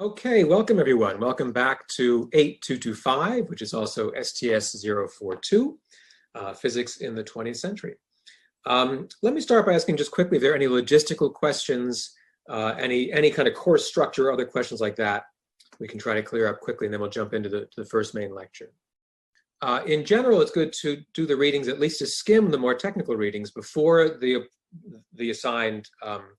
Okay, welcome everyone. Welcome back to 8225, which is also STS-042, Physics in the 20th Century. Let me start by asking just quickly if there are any logistical questions, any kind of course structure, other questions like that we can try to clear up quickly, and then we'll jump into the first main lecture. In general, it's good to do the readings, at least to skim the more technical readings before the assigned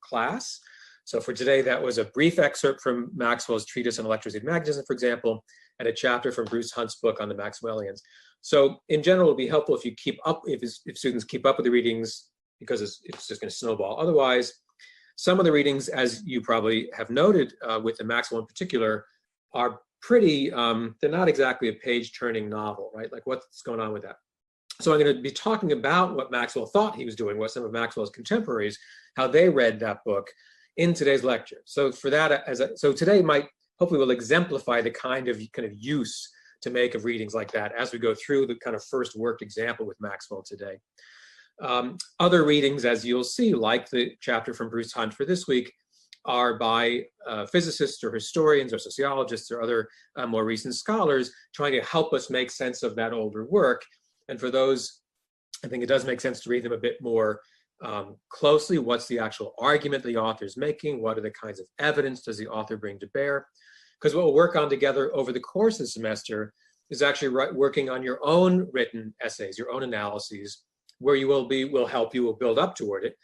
class. So for today, that was a brief excerpt from Maxwell's treatise on electricity and magnetism, for example, and a chapter from Bruce Hunt's book on the Maxwellians. So in general, it'll be helpful if you keep up, if students keep up with the readings, because it's just going to snowball. Otherwise, some of the readings, as you probably have noted with the Maxwell in particular, are pretty, they're not exactly a page-turning novel, right? Like what's going on with that? So I'm going to be talking about what Maxwell thought he was doing, what some of Maxwell's contemporaries, how they read that book in today's lecture. So for that, so today hopefully will exemplify the kind of use to make of readings like that as we go through the kind of first worked example with Maxwell today. Other readings, as you'll see, like the chapter from Bruce Hunt for this week, are by physicists or historians or sociologists or other more recent scholars trying to help us make sense of that older work. And for those, I think it does make sense to read them a bit more closely. What's the actual argument the author's making? What are the kinds of evidence does the author bring to bear? Because what we'll work on together over the course of the semester is actually working on your own written essays, your own analyses, where you will help you, will build up toward it.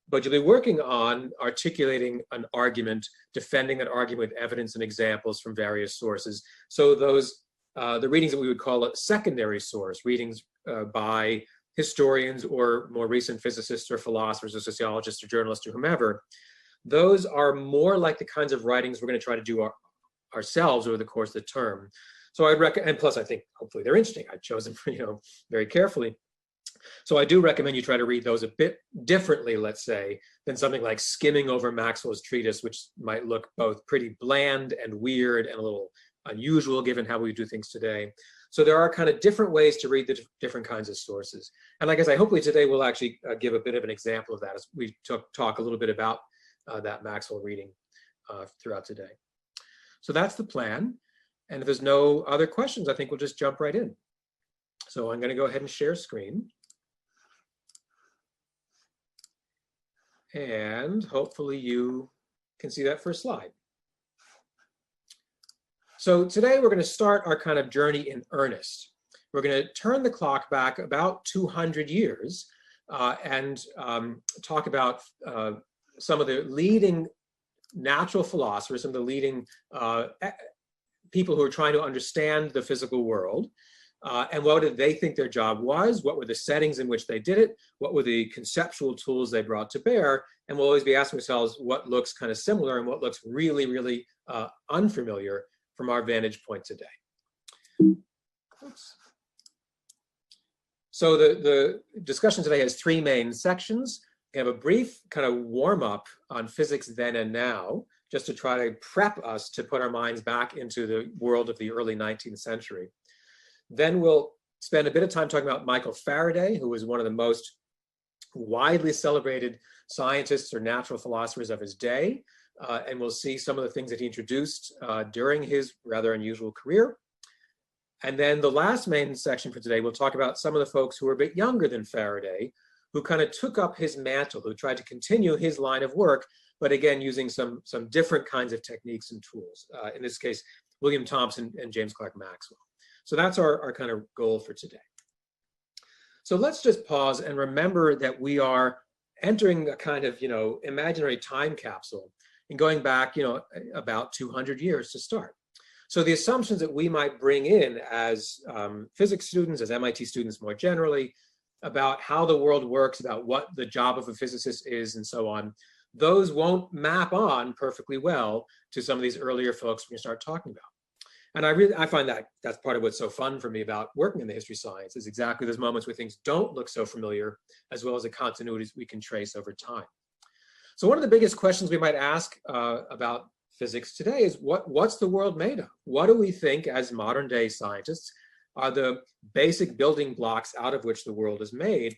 But you'll be working on articulating an argument, defending that argument with evidence and examples from various sources. So those, the readings that we would call a secondary source, readings by historians or more recent physicists or philosophers or sociologists or journalists or whomever, those are more like the kinds of writings we're going to try to do ourselves over the course of the term. So I'd recommend, and plus I think hopefully they're interesting. I chose them, very carefully. So I do recommend you try to read those a bit differently, let's say, than something like skimming over Maxwell's treatise, which might look both pretty bland and weird and a little unusual given how we do things today. So there are kind of different ways to read the different kinds of sources. And like I say, hopefully today we'll actually give a bit of an example of that as we talk a little bit about that Maxwell reading throughout today. So that's the plan. And if there's no other questions, I think we'll just jump right in. So I'm going to go ahead and share screen. And hopefully you can see that first slide. So today we're going to start our kind of journey in earnest. We're going to turn the clock back about 200 years and talk about some of the leading natural philosophers, some of the leading people who are trying to understand the physical world. And what did they think their job was? What were the settings in which they did it? What were the conceptual tools they brought to bear? And we'll always be asking ourselves what looks kind of similar and what looks really, really unfamiliar from our vantage point today. Oops. So the discussion today has three main sections. We have a brief kind of warm up on physics then and now, just to try to prep us to put our minds back into the world of the early 19th century. Then we'll spend a bit of time talking about Michael Faraday, who was one of the most widely celebrated scientists or natural philosophers of his day. And we'll see some of the things that he introduced during his rather unusual career. And then the last main section for today, we'll talk about some of the folks who were a bit younger than Faraday, who kind of took up his mantle, who tried to continue his line of work, but again, using some different kinds of techniques and tools. In this case, William Thomson and James Clerk Maxwell. So that's our kind of goal for today. So let's just pause and remember that we are entering a kind of, imaginary time capsule and going back, about 200 years to start. So the assumptions that we might bring in as physics students, as MIT students more generally, about how the world works, about what the job of a physicist is, and so on, those won't map on perfectly well to some of these earlier folks we're going to start talking about. And I find that that's part of what's so fun for me about working in the history science, is exactly those moments where things don't look so familiar, as well as the continuities we can trace over time. So one of the biggest questions we might ask about physics today is what's the world made of? What do we think as modern day scientists are the basic building blocks out of which the world is made?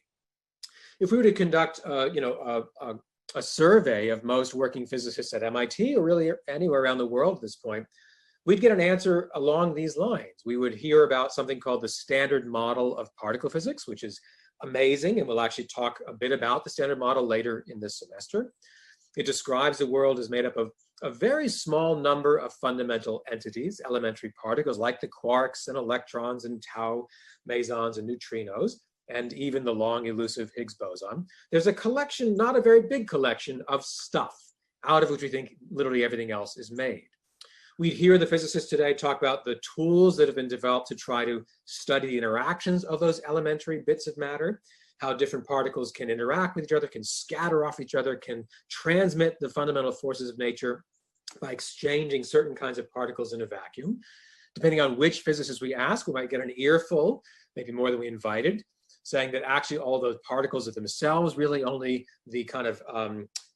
If we were to conduct a a survey of most working physicists at MIT or really anywhere around the world at this point, we'd get an answer along these lines. We would hear about something called the standard model of particle physics, which is amazing, and we'll actually talk a bit about the standard model later in this semester. It describes the world as made up of a very small number of fundamental entities, elementary particles like the quarks and electrons and tau mesons and neutrinos, and even the long elusive Higgs boson. There's a collection, not a very big collection, of stuff out of which we think literally everything else is made. We'd hear the physicists today talk about the tools that have been developed to try to study the interactions of those elementary bits of matter, how different particles can interact with each other, can scatter off each other, can transmit the fundamental forces of nature by exchanging certain kinds of particles in a vacuum. Depending on which physicist we ask, we might get an earful, maybe more than we invited, saying that actually all those particles are themselves really only the kind of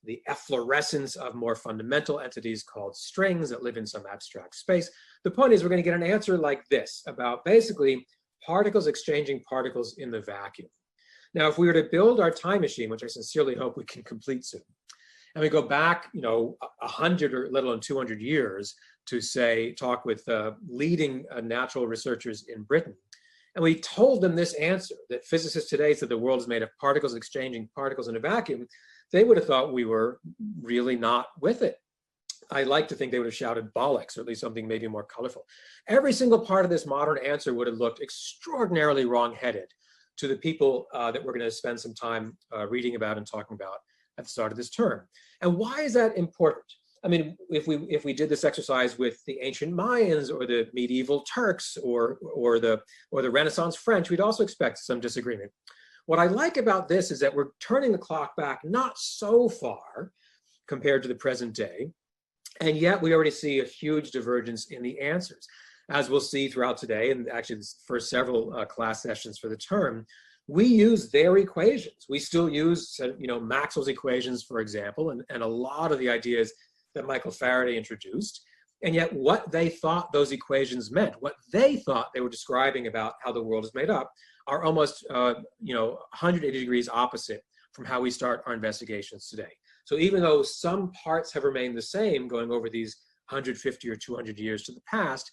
the efflorescence of more fundamental entities called strings that live in some abstract space. The point is we're going to get an answer like this about basically particles exchanging particles in the vacuum. Now, if we were to build our time machine, which I sincerely hope we can complete soon, and we go back, 100 or let alone 200 years to say, talk with leading natural researchers in Britain, and we told them this answer, that physicists today said the world is made of particles exchanging particles in a vacuum, they would have thought we were really not with it. I like to think they would have shouted bollocks, or at least something maybe more colorful. Every single part of this modern answer would have looked extraordinarily wrong-headed to the people that we're going to spend some time reading about and talking about at the start of this term. And why is that important? I mean, if we did this exercise with the ancient Mayans or the medieval Turks or the Renaissance French, we'd also expect some disagreement. What I like about this is that we're turning the clock back not so far compared to the present day, and yet we already see a huge divergence in the answers. As we'll see throughout today, and actually for several class sessions for the term, we use their equations. We still use, Maxwell's equations, for example, and a lot of the ideas that Michael Faraday introduced. And yet what they thought those equations meant, what they thought they were describing about how the world is made up, are almost 180 degrees opposite from how we start our investigations today. So even though some parts have remained the same going over these 150 or 200 years to the past,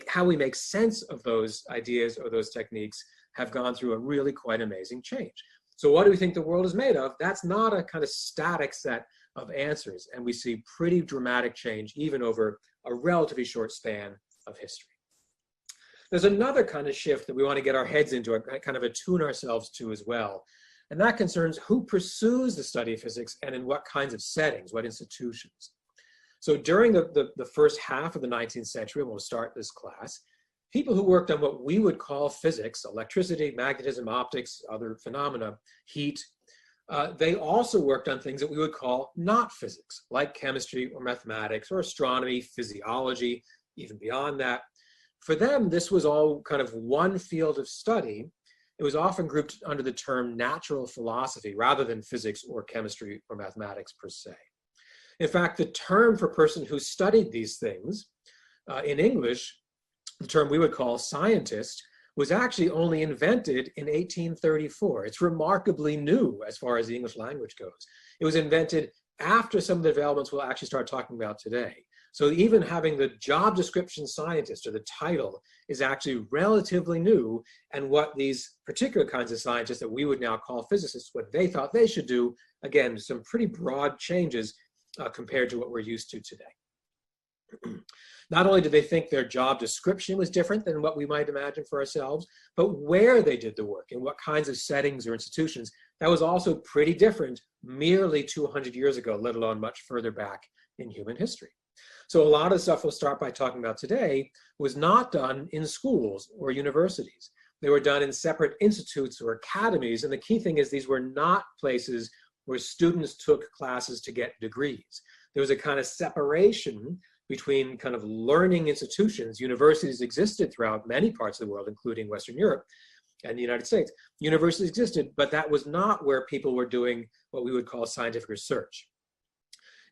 how we make sense of those ideas or those techniques have gone through a really quite amazing change. So what do we think the world is made of? That's not a kind of static set of answers, and we see pretty dramatic change even over a relatively short span of history. There's another kind of shift that we want to get our heads into, kind of attune ourselves to as well, and that concerns who pursues the study of physics and in what kinds of settings, what institutions. So during the first half of the 19th century, when we'll start this class, people who worked on what we would call physics, electricity, magnetism, optics, other phenomena, heat, they also worked on things that we would call not physics, like chemistry or mathematics or astronomy, physiology, even beyond that. For them, this was all kind of one field of study. It was often grouped under the term natural philosophy rather than physics or chemistry or mathematics per se. In fact, the term for person who studied these things in English, the term we would call scientist, was actually only invented in 1834. It's remarkably new as far as the English language goes. It was invented after some of the developments we'll actually start talking about today. So even having the job description scientist, or the title, is actually relatively new, and what these particular kinds of scientists that we would now call physicists, what they thought they should do, again, some pretty broad changes compared to what we're used to today. Not only did they think their job description was different than what we might imagine for ourselves, but where they did the work and what kinds of settings or institutions, that was also pretty different merely 200 years ago, let alone much further back in human history. So a lot of the stuff we'll start by talking about today was not done in schools or universities. They were done in separate institutes or academies, and the key thing is these were not places where students took classes to get degrees. There was a kind of separation between kind of learning institutions. Universities existed throughout many parts of the world, including Western Europe and the United States. Universities existed, but that was not where people were doing what we would call scientific research.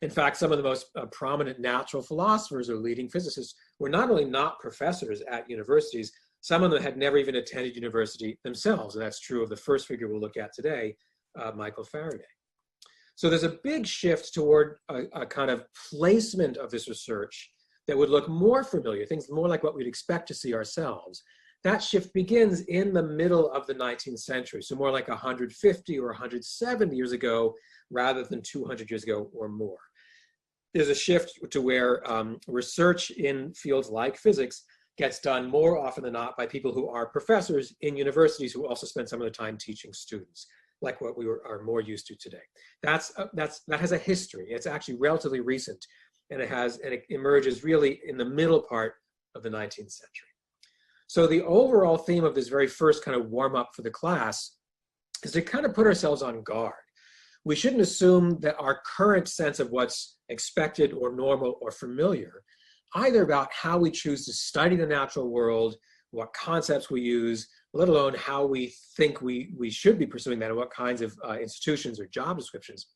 In fact, some of the most prominent natural philosophers or leading physicists were not only not professors at universities, some of them had never even attended university themselves, and that's true of the first figure we'll look at today, Michael Faraday. So there's a big shift toward a kind of placement of this research that would look more familiar, things more like what we'd expect to see ourselves. That shift begins in the middle of the 19th century, so more like 150 or 170 years ago, rather than 200 years ago or more. There's a shift to where research in fields like physics gets done more often than not by people who are professors in universities who also spend some of the time teaching students, like what we are more used to today. That has a history. It's actually relatively recent, and it emerges really in the middle part of the 19th century. So the overall theme of this very first kind of warm-up for the class is to kind of put ourselves on guard. We shouldn't assume that our current sense of what's expected or normal or familiar, either about how we choose to study the natural world, what concepts we use, let alone how we think we should be pursuing that and what kinds of institutions or job descriptions.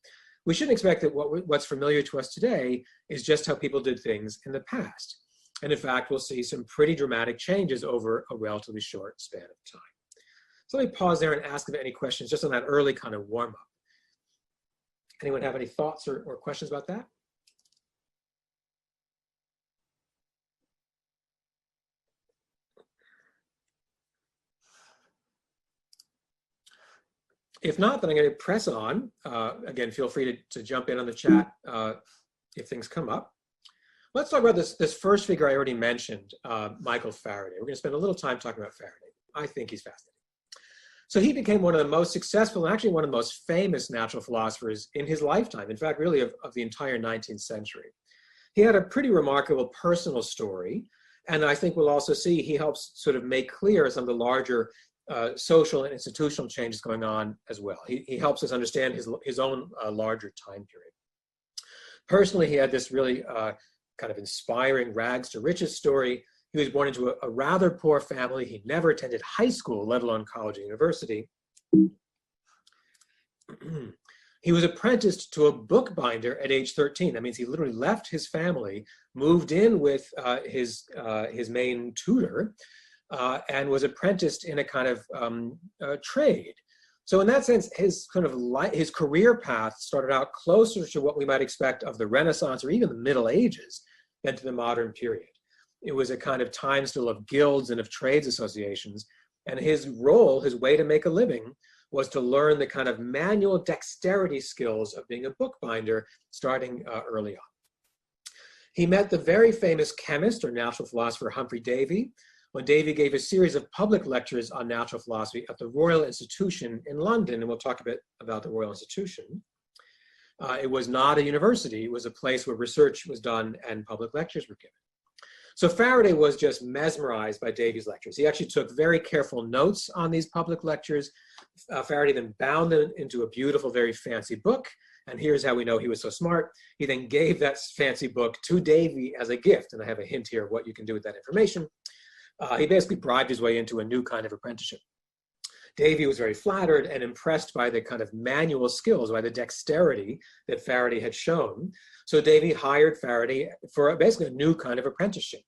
We shouldn't expect that what's familiar to us today is just how people did things in the past. And in fact, we'll see some pretty dramatic changes over a relatively short span of time. So let me pause there and ask if any questions just on that early kind of warm-up. Anyone have any thoughts or questions about that? If not, then I'm going to press on. Again, feel free to jump in on the chat if things come up. Let's talk about this first figure I already mentioned, Michael Faraday. We're going to spend a little time talking about Faraday. I think he's fascinating. So he became one of the most successful and actually one of the most famous natural philosophers in his lifetime, in fact, really of the entire 19th century. He had a pretty remarkable personal story, and I think we'll also see he helps sort of make clear some of the larger social and institutional changes going on as well. He helps us understand his own larger time period. Personally, he had this really kind of inspiring rags to riches story. He was born into a rather poor family. He never attended high school, let alone college or university. He was apprenticed to a bookbinder at age 13. That means he literally left his family, moved in with his main tutor, and was apprenticed in a kind of trade. So in that sense, his career path started out closer to what we might expect of the Renaissance or even the Middle Ages than to the modern period. It was a kind of time still of guilds and of trades associations, and his role, his way to make a living, was to learn the kind of manual dexterity skills of being a bookbinder starting early on. He met the very famous chemist or natural philosopher Humphrey Davy when Davy gave a series of public lectures on natural philosophy at the Royal Institution in London, and we'll talk a bit about the Royal Institution. It was not a university, it was a place where research was done and public lectures were given. So Faraday was just mesmerized by Davy's lectures. He actually took very careful notes on these public lectures. Faraday then bound them into a beautiful, very fancy book. And here's how we know he was so smart. He then gave that fancy book to Davy as a gift. And I have a hint here of what you can do with that information. He basically bribed his way into a new kind of apprenticeship. Davy was very flattered and impressed by the kind of manual skills, by the dexterity that Faraday had shown. So Davy hired Faraday for basically a new kind of apprenticeship.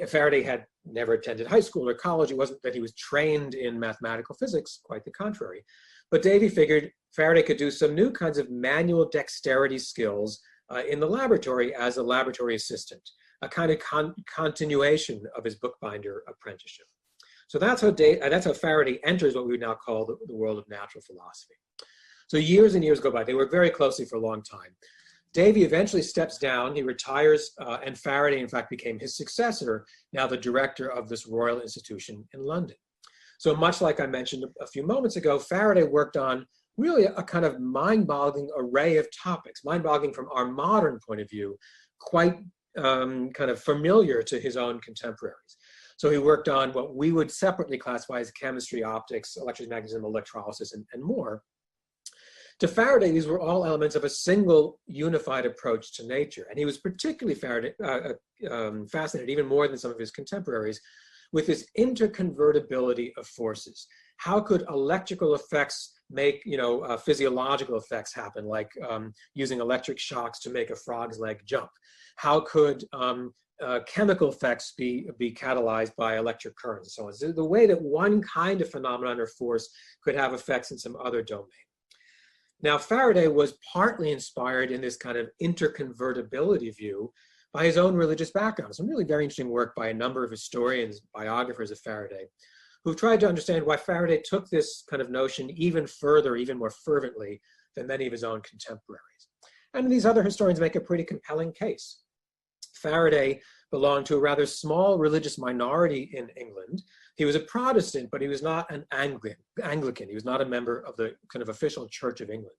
Faraday had never attended high school or college. It wasn't that he was trained in mathematical physics, quite the contrary. But Davy figured Faraday could do some new kinds of manual dexterity skills in the laboratory as a laboratory assistant, a kind of continuation of his bookbinder apprenticeship. So that's how Faraday enters what we would now call the world of natural philosophy. So years and years go by. They work very closely for a long time. Davy eventually steps down, he retires, and Faraday, in fact, became his successor, now the director of this Royal Institution in London. So much like I mentioned a few moments ago, Faraday worked on really a kind of mind-boggling array of topics, mind-boggling from our modern point of view, quite kind of familiar to his own contemporaries. So he worked on what we would separately classify as chemistry, optics, electromagnetism, electrolysis, and more. To Faraday, these were all elements of a single unified approach to nature. And he was particularly fascinated, even more than some of his contemporaries, with this interconvertibility of forces. How could electrical effects make physiological effects happen, like using electric shocks to make a frog's leg jump? How could chemical effects be catalyzed by electric currents and so on? So the way that one kind of phenomenon or force could have effects in some other domain. Now, Faraday was partly inspired in this kind of interconvertibility view by his own religious background. Some really very interesting work by a number of historians, biographers of Faraday, who've tried to understand why Faraday took this kind of notion even further, even more fervently than many of his own contemporaries. And these other historians make a pretty compelling case. Faraday belonged to a rather small religious minority in England. He was a Protestant, but he was not an Anglican. He was not a member of the kind of official Church of England.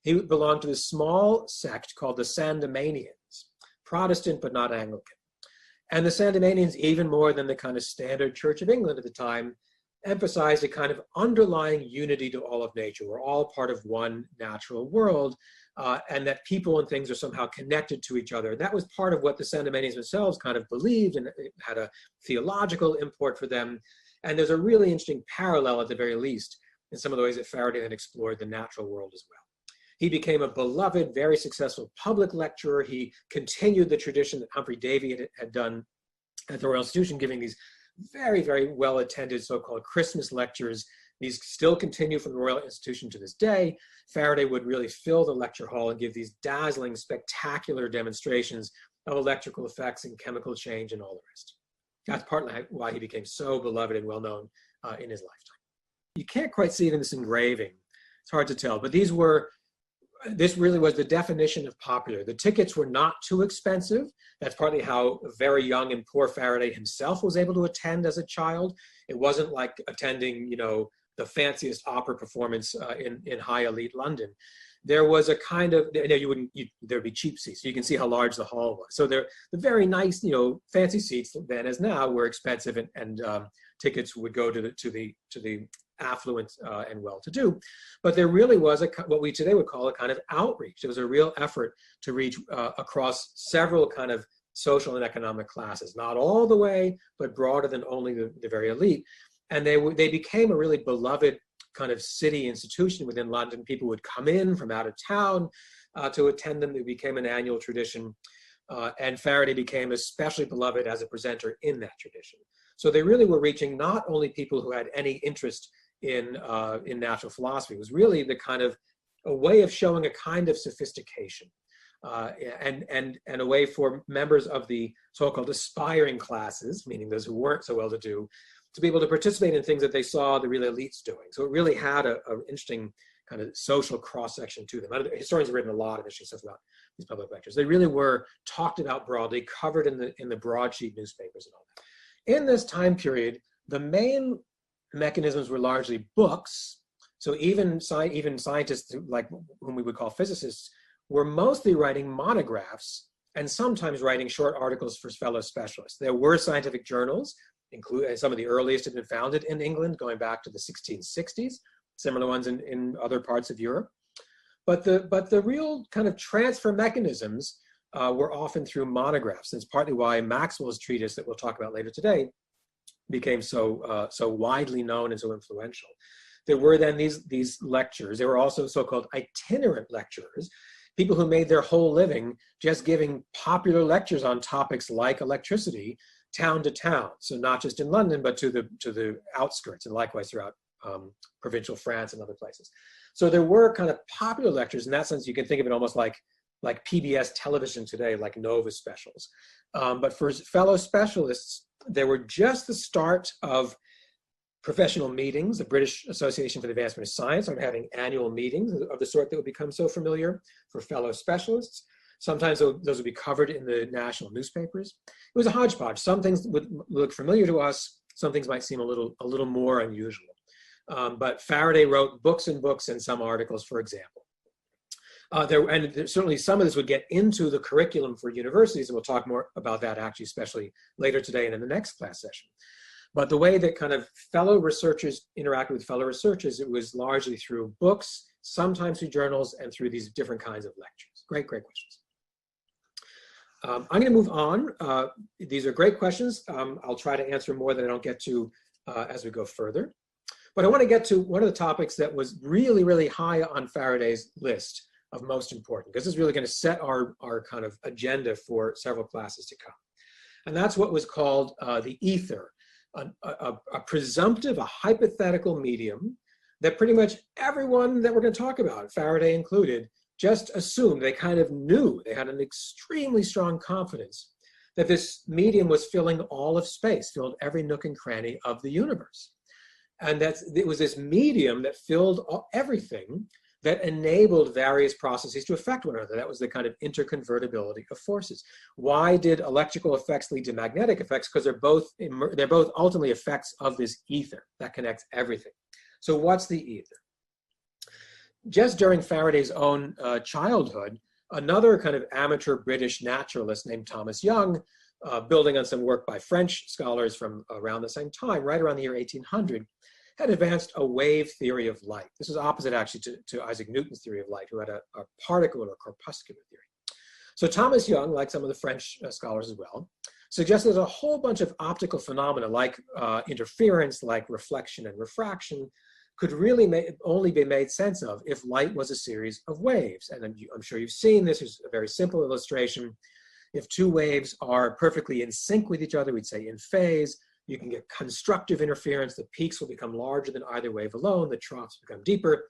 He belonged to this small sect called the Sandemanians, Protestant but not Anglican. And the Sandemanians, even more than the kind of standard Church of England at the time, emphasized a kind of underlying unity to all of nature. We're all part of one natural world, and that people and things are somehow connected to each other. That was part of what the Sandemanians themselves kind of believed, and it had a theological import for them. And there's a really interesting parallel, at the very least, in some of the ways that Faraday had explored the natural world as well. He became a beloved, very successful public lecturer. He continued the tradition that Humphrey Davy had done at the Royal Institution, giving these very, very well-attended so-called Christmas lectures. These still continue from the Royal Institution to this day. Faraday would really fill the lecture hall and give these dazzling, spectacular demonstrations of electrical effects and chemical change and all the rest. That's partly why he became so beloved and well-known in his lifetime. You can't quite see it in this engraving. It's hard to tell, but this really was the definition of popular. The tickets were not too expensive. That's partly how very young and poor Faraday himself was able to attend as a child. It wasn't like attending, the fanciest opera performance in high elite London. There was a kind of, there'd be cheap seats. So you can see how large the hall was. So the very nice, fancy seats then as now were expensive, and tickets would go to the affluent and well-to-do. But there really was what we today would call a kind of outreach. There was a real effort to reach across several kind of social and economic classes, not all the way, but broader than only the very elite. And they became a really beloved kind of city institution within London. People would come in from out of town to attend them. It became an annual tradition. And Faraday became especially beloved as a presenter in that tradition. So they really were reaching not only people who had any interest in natural philosophy. It was really the kind of a way of showing a kind of sophistication and a way for members of the so-called aspiring classes, meaning those who weren't so well-to-do, to be able to participate in things that they saw the real elites doing. So it really had an interesting kind of social cross-section to them. Historians have written a lot of interesting stuff about these public lectures. They really were talked about broadly, covered in the broadsheet newspapers and all that. In this time period, the main mechanisms were largely books. So even scientists like whom we would call physicists were mostly writing monographs and sometimes writing short articles for fellow specialists. There were scientific journals, including some of the earliest had been founded in England going back to the 1660s, similar ones in other parts of Europe. But the real kind of transfer mechanisms were often through monographs. That's partly why Maxwell's treatise that we'll talk about later today became so widely known and so influential. There were then these lectures. There were also so-called itinerant lecturers, people who made their whole living just giving popular lectures on topics like electricity, town to town. So not just in London, but to the outskirts, and likewise throughout provincial France and other places. So there were kind of popular lectures. In that sense, you can think of it almost like PBS television today, like Nova specials. But for fellow specialists, there were just the start of professional meetings. The British Association for the Advancement of Science started having annual meetings of the sort that would become so familiar for fellow specialists. Sometimes those would be covered in the national newspapers. It was a hodgepodge. Some things would look familiar to us. Some things might seem a little more unusual. But Faraday wrote books and books and some articles, for example. Certainly some of this would get into the curriculum for universities, and we'll talk more about that actually, especially later today and in the next class session. But the way that kind of fellow researchers interacted with fellow researchers, it was largely through books, sometimes through journals, and through these different kinds of lectures. Great questions. I'm going to move on. These are great questions. I'll try to answer more that I don't get to as we go further. But I want to get to one of the topics that was really, really high on Faraday's list of most important, because this is really going to set our kind of agenda for several classes to come. And that's what was called the ether, a presumptive, a hypothetical medium that pretty much everyone that we're going to talk about, Faraday included, just assumed, they kind of knew, they had an extremely strong confidence that this medium was filling all of space, filled every nook and cranny of the universe. And that it was this medium that filled everything that enabled various processes to affect one another. That was the kind of interconvertibility of forces. Why did electrical effects lead to magnetic effects? Because they're both ultimately effects of this ether that connects everything. So what's the ether? Just during Faraday's own childhood, another kind of amateur British naturalist named Thomas Young, building on some work by French scholars from around the same time, right around the year 1800, had advanced a wave theory of light. This was opposite actually to Isaac Newton's theory of light, who had a particle or corpuscular theory. So Thomas Young, like some of the French scholars as well, suggested a whole bunch of optical phenomena like interference, like reflection and refraction, could really only be made sense of if light was a series of waves. And I'm sure you've seen this. Is a very simple illustration. If two waves are perfectly in sync with each other, we'd say in phase, you can get constructive interference. The peaks will become larger than either wave alone. The troughs become deeper.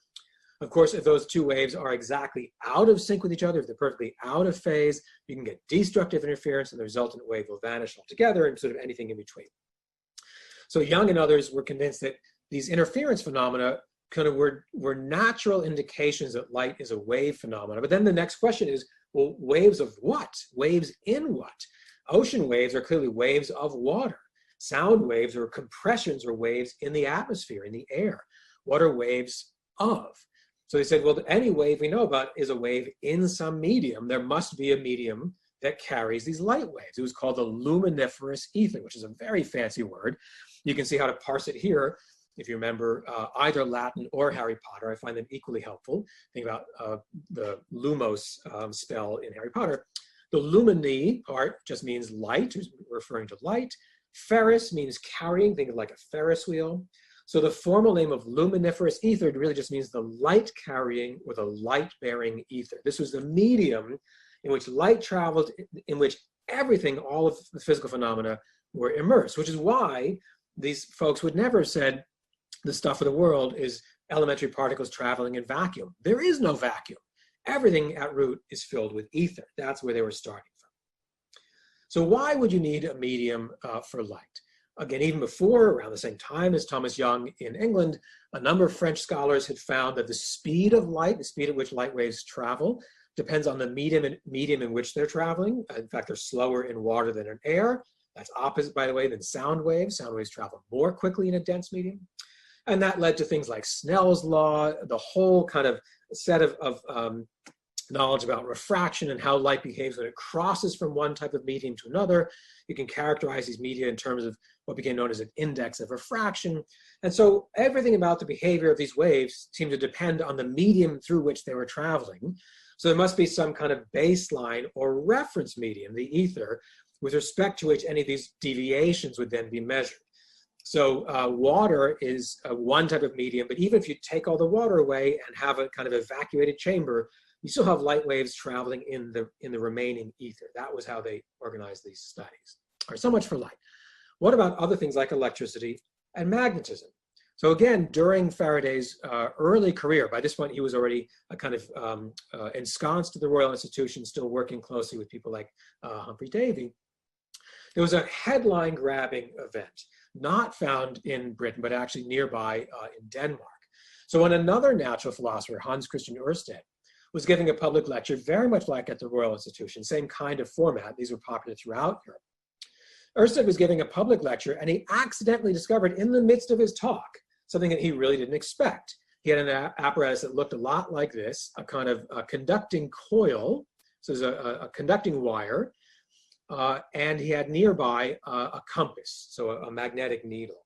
Of course, if those two waves are exactly out of sync with each other, if they're perfectly out of phase, you can get destructive interference and the resultant wave will vanish altogether, and sort of anything in between. So Young and others were convinced that these interference phenomena kind of were natural indications that light is a wave phenomena. But then the next question is, well, waves of what? Waves in what? Ocean waves are clearly waves of water. Sound waves or compressions or waves in the atmosphere, in the air. What are waves of? So they said, well, any wave we know about is a wave in some medium. There must be a medium that carries these light waves. It was called the luminiferous ether, which is a very fancy word. You can see how to parse it here. If you remember either Latin or Harry Potter, I find them equally helpful. Think about the lumos spell in Harry Potter. The lumini part just means light, referring to light. Ferrous means carrying, think of like a Ferris wheel. So the formal name of luminiferous ether really just means the light carrying or the light bearing ether. This was the medium in which light traveled, in which everything, all of the physical phenomena were immersed, which is why these folks would never have said the stuff of the world is elementary particles traveling in vacuum. There is no vacuum. Everything at root is filled with ether. That's where they were starting from. So why would you need a medium for light? Again, even before, around the same time as Thomas Young in England, a number of French scholars had found that the speed of light, the speed at which light waves travel, depends on the medium in which they're traveling. In fact, they're slower in water than in air. That's opposite, by the way, than sound waves. Sound waves travel more quickly in a dense medium. And that led to things like Snell's law, the whole kind of set of knowledge about refraction and how light behaves when it crosses from one type of medium to another. You can characterize these media in terms of what became known as an index of refraction. And so everything about the behavior of these waves seemed to depend on the medium through which they were traveling. So there must be some kind of baseline or reference medium, the ether, with respect to which any of these deviations would then be measured. So water is one type of medium, but even if you take all the water away and have a kind of evacuated chamber, you still have light waves traveling in the remaining ether. That was how they organized these studies. All right, so much for light. What about other things like electricity and magnetism? So again, during Faraday's early career, by this point he was already a kind of ensconced to the Royal Institution, still working closely with people like Humphrey Davy. There was a headline-grabbing event, not found in Britain, but actually nearby in Denmark. So when another natural philosopher, Hans Christian Ørsted, was giving a public lecture, very much like at the Royal Institution, same kind of format. These were popular throughout Europe. Ørsted was giving a public lecture, and he accidentally discovered in the midst of his talk something that he really didn't expect. He had an apparatus that looked a lot like this, a kind of a conducting coil, so there's a conducting wire, and he had nearby a compass, so a magnetic needle.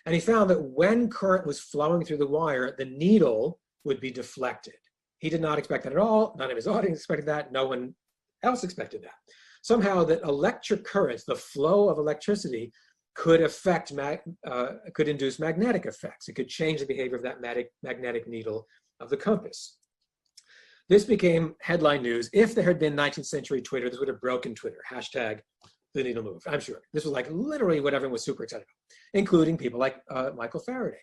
And he found that when current was flowing through the wire, the needle would be deflected. He did not expect that at all. None of his audience expected that. No one else expected that. Somehow that electric currents, the flow of electricity, could could induce magnetic effects. It could change the behavior of that magnetic needle of the compass. This became headline news. If there had been 19th century Twitter, this would have broken Twitter. Hashtag the needle moved, I'm sure. This was like literally what everyone was super excited about, including people like Michael Faraday.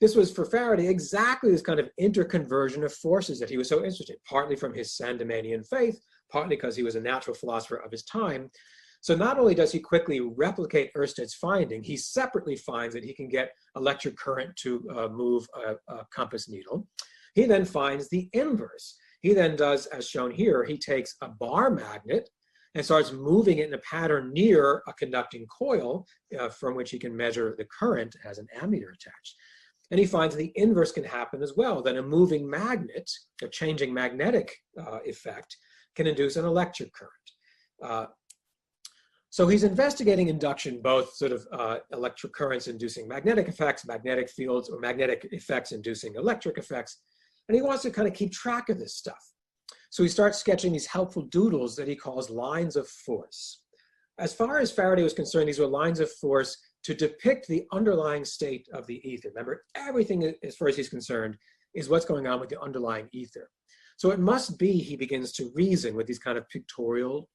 This was for Faraday exactly this kind of interconversion of forces that he was so interested in, partly from his Sandemanian faith, partly because he was a natural philosopher of his time. So not only does he quickly replicate Ørsted's finding, he separately finds that he can get electric current to move a compass needle. He then finds the inverse. He then does, as shown here, he takes a bar magnet and starts moving it in a pattern near a conducting coil from which he can measure the current as an ammeter attached. And he finds the inverse can happen as well, that a moving magnet, a changing magnetic effect, can induce an electric current. So he's investigating induction, both sort of electric currents inducing magnetic effects, magnetic fields, or magnetic effects inducing electric effects. And he wants to kind of keep track of this stuff. So he starts sketching these helpful doodles that he calls lines of force. As far as Faraday was concerned, these were lines of force to depict the underlying state of the ether. Remember, everything as far as he's concerned is what's going on with the underlying ether. So it must be, he begins to reason with these kind of pictorial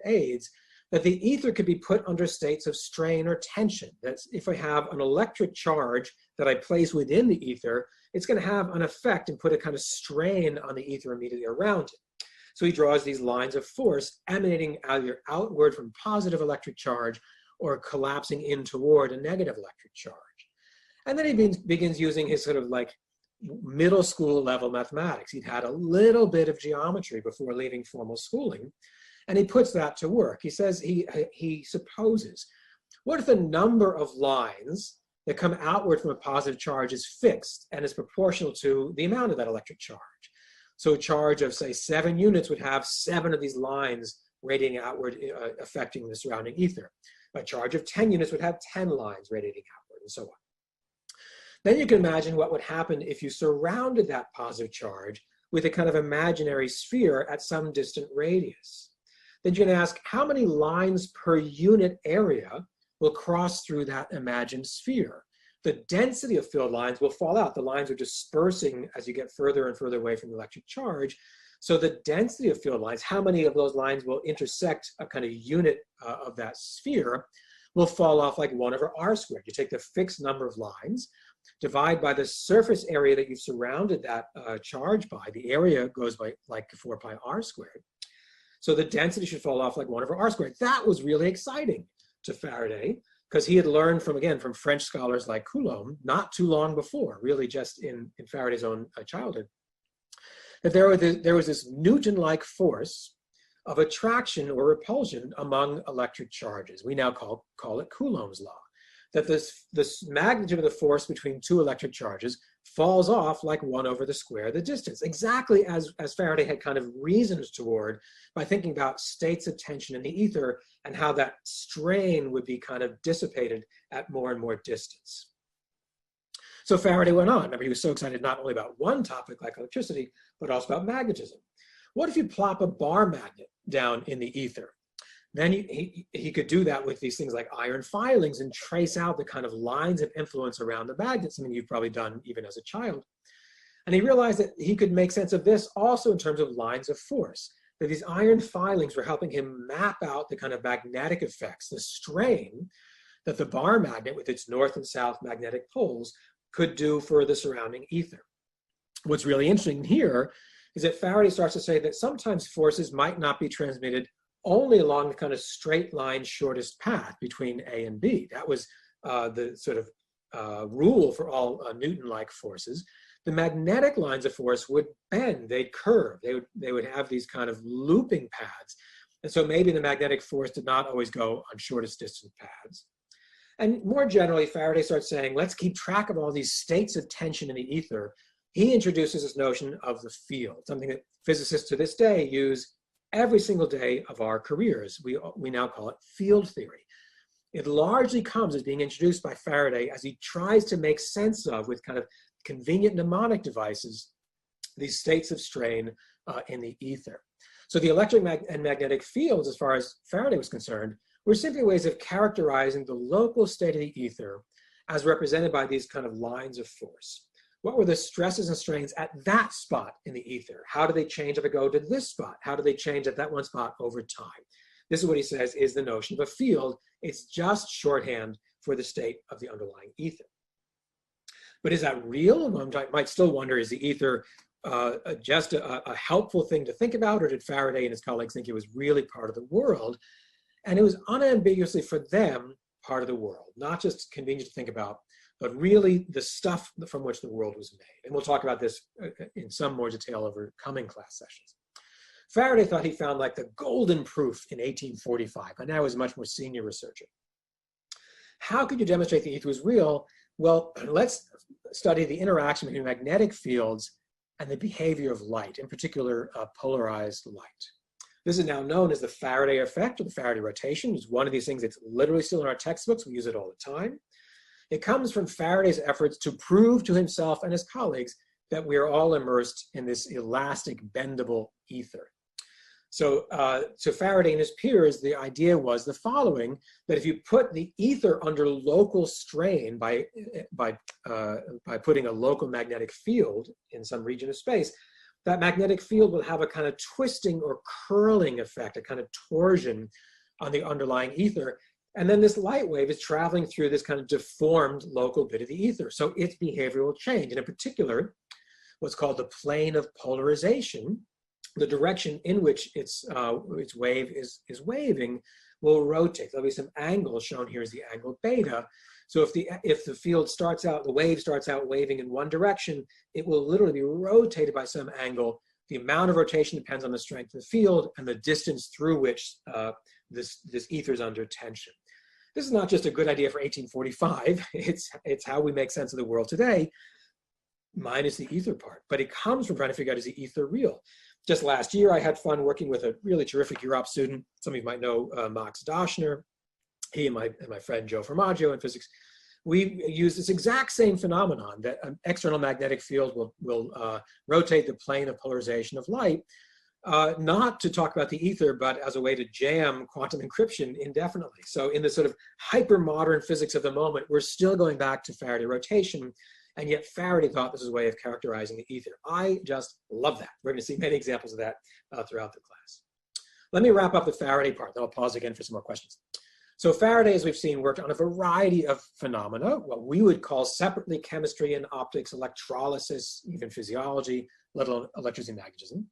aids, that the ether could be put under states of strain or tension. That's if I have an electric charge that I place within the ether, it's going to have an effect and put a kind of strain on the ether immediately around it. So he draws these lines of force emanating either outward from positive electric charge or collapsing in toward a negative electric charge. And then he begins using his sort of like middle school level mathematics. He'd had a little bit of geometry before leaving formal schooling, and he puts that to work. He says, he supposes, what if the number of lines that come outward from a positive charge is fixed and is proportional to the amount of that electric charge? So a charge of, say, 7 units would have 7 of these lines radiating outward, affecting the surrounding ether. A charge of 10 units would have 10 lines radiating outward, and so on. Then you can imagine what would happen if you surrounded that positive charge with a kind of imaginary sphere at some distant radius. Then you can ask, how many lines per unit area will cross through that imagined sphere? The density of field lines will fall out. The lines are dispersing as you get further and further away from the electric charge. So the density of field lines, how many of those lines will intersect a kind of unit of that sphere, will fall off like 1 over r squared. You take the fixed number of lines, divide by the surface area that you've surrounded that charge by. The area goes by like 4 pi r squared. So the density should fall off like 1 over r squared. That was really exciting to Faraday, because he had learned from, again, from French scholars like Coulomb, not too long before, really just in Faraday's own childhood, that there was this Newton-like force of attraction or repulsion among electric charges. We now call it Coulomb's law, that this magnitude of the force between 2 electric charges falls off like 1 over the square of the distance, exactly as Faraday had kind of reasoned toward by thinking about states of tension in the ether and how that strain would be kind of dissipated at more and more distance. So Faraday went on. Remember, he was so excited not only about one topic like electricity, but also about magnetism. What if you plop a bar magnet down in the ether? Then he could do that with these things like iron filings and trace out the kind of lines of influence around the magnet, something you've probably done even as a child. And he realized that he could make sense of this also in terms of lines of force, that these iron filings were helping him map out the kind of magnetic effects, the strain that the bar magnet with its north and south magnetic poles could do for the surrounding ether. What's really interesting here is that Faraday starts to say that sometimes forces might not be transmitted only along the kind of straight line shortest path between A and B. That was the sort of rule for all Newton-like forces. The magnetic lines of force would bend, they'd curve, they would have these kind of looping paths. And so maybe the magnetic force did not always go on shortest distance paths. And more generally, Faraday starts saying, let's keep track of all these states of tension in the ether. He introduces this notion of the field, something that physicists to this day use every single day of our careers. We now call it field theory. It largely comes as being introduced by Faraday as he tries to make sense of, with kind of convenient mnemonic devices, these states of strain in the ether. So the electric and magnetic fields, as far as Faraday was concerned, were simply ways of characterizing the local state of the ether as represented by these kind of lines of force. What were the stresses and strains at that spot in the ether? How do they change if I go to this spot? How do they change at that one spot over time? This is what he says is the notion of a field. It's just shorthand for the state of the underlying ether. But is that real? One might still wonder, is the ether just a helpful thing to think about, or did Faraday and his colleagues think it was really part of the world? And it was unambiguously for them part of the world, not just convenient to think about, but really the stuff from which the world was made. And we'll talk about this in some more detail over coming class sessions. Faraday thought he found like the golden proof in 1845, and now is a much more senior researcher. How could you demonstrate the ether was real? Well, let's study the interaction between magnetic fields and the behavior of light, in particular polarized light. This is now known as the Faraday effect, or the Faraday rotation. It's one of these things that's literally still in our textbooks. We use it all the time. It comes from Faraday's efforts to prove to himself and his colleagues that we are all immersed in this elastic, bendable ether. So Faraday and his peers, the idea was the following, that if you put the ether under local strain by putting a local magnetic field in some region of space, that magnetic field will have a kind of twisting or curling effect, a kind of torsion on the underlying ether. And then this light wave is traveling through this kind of deformed local bit of the ether. So its behavior will change. And in particular, what's called the plane of polarization, the direction in which its wave is waving, will rotate. There'll be some angle shown here as the angle beta. So if the field starts out, the wave starts out waving in one direction, it will literally be rotated by some angle. The amount of rotation depends on the strength of the field and the distance through which this ether is under tension. This is not just a good idea for 1845. It's how we make sense of the world today, minus the ether part. But it comes from trying to figure out, is the ether real? Just last year, I had fun working with a really terrific Europe student. Some of you might know Max Doschner. He and my friend Joe Formaggio in physics. We use this exact same phenomenon, that an external magnetic field will rotate the plane of polarization of light, not to talk about the ether, but as a way to jam quantum encryption indefinitely. So in the sort of hyper-modern physics of the moment, we're still going back to Faraday rotation, and yet Faraday thought this was a way of characterizing the ether. I just love that. We're going to see many examples of that throughout the class. Let me wrap up the Faraday part, then I'll pause again for some more questions. So Faraday, as we've seen, worked on a variety of phenomena, what we would call separately chemistry and optics, electrolysis, even physiology, let alone electricity and magnetism.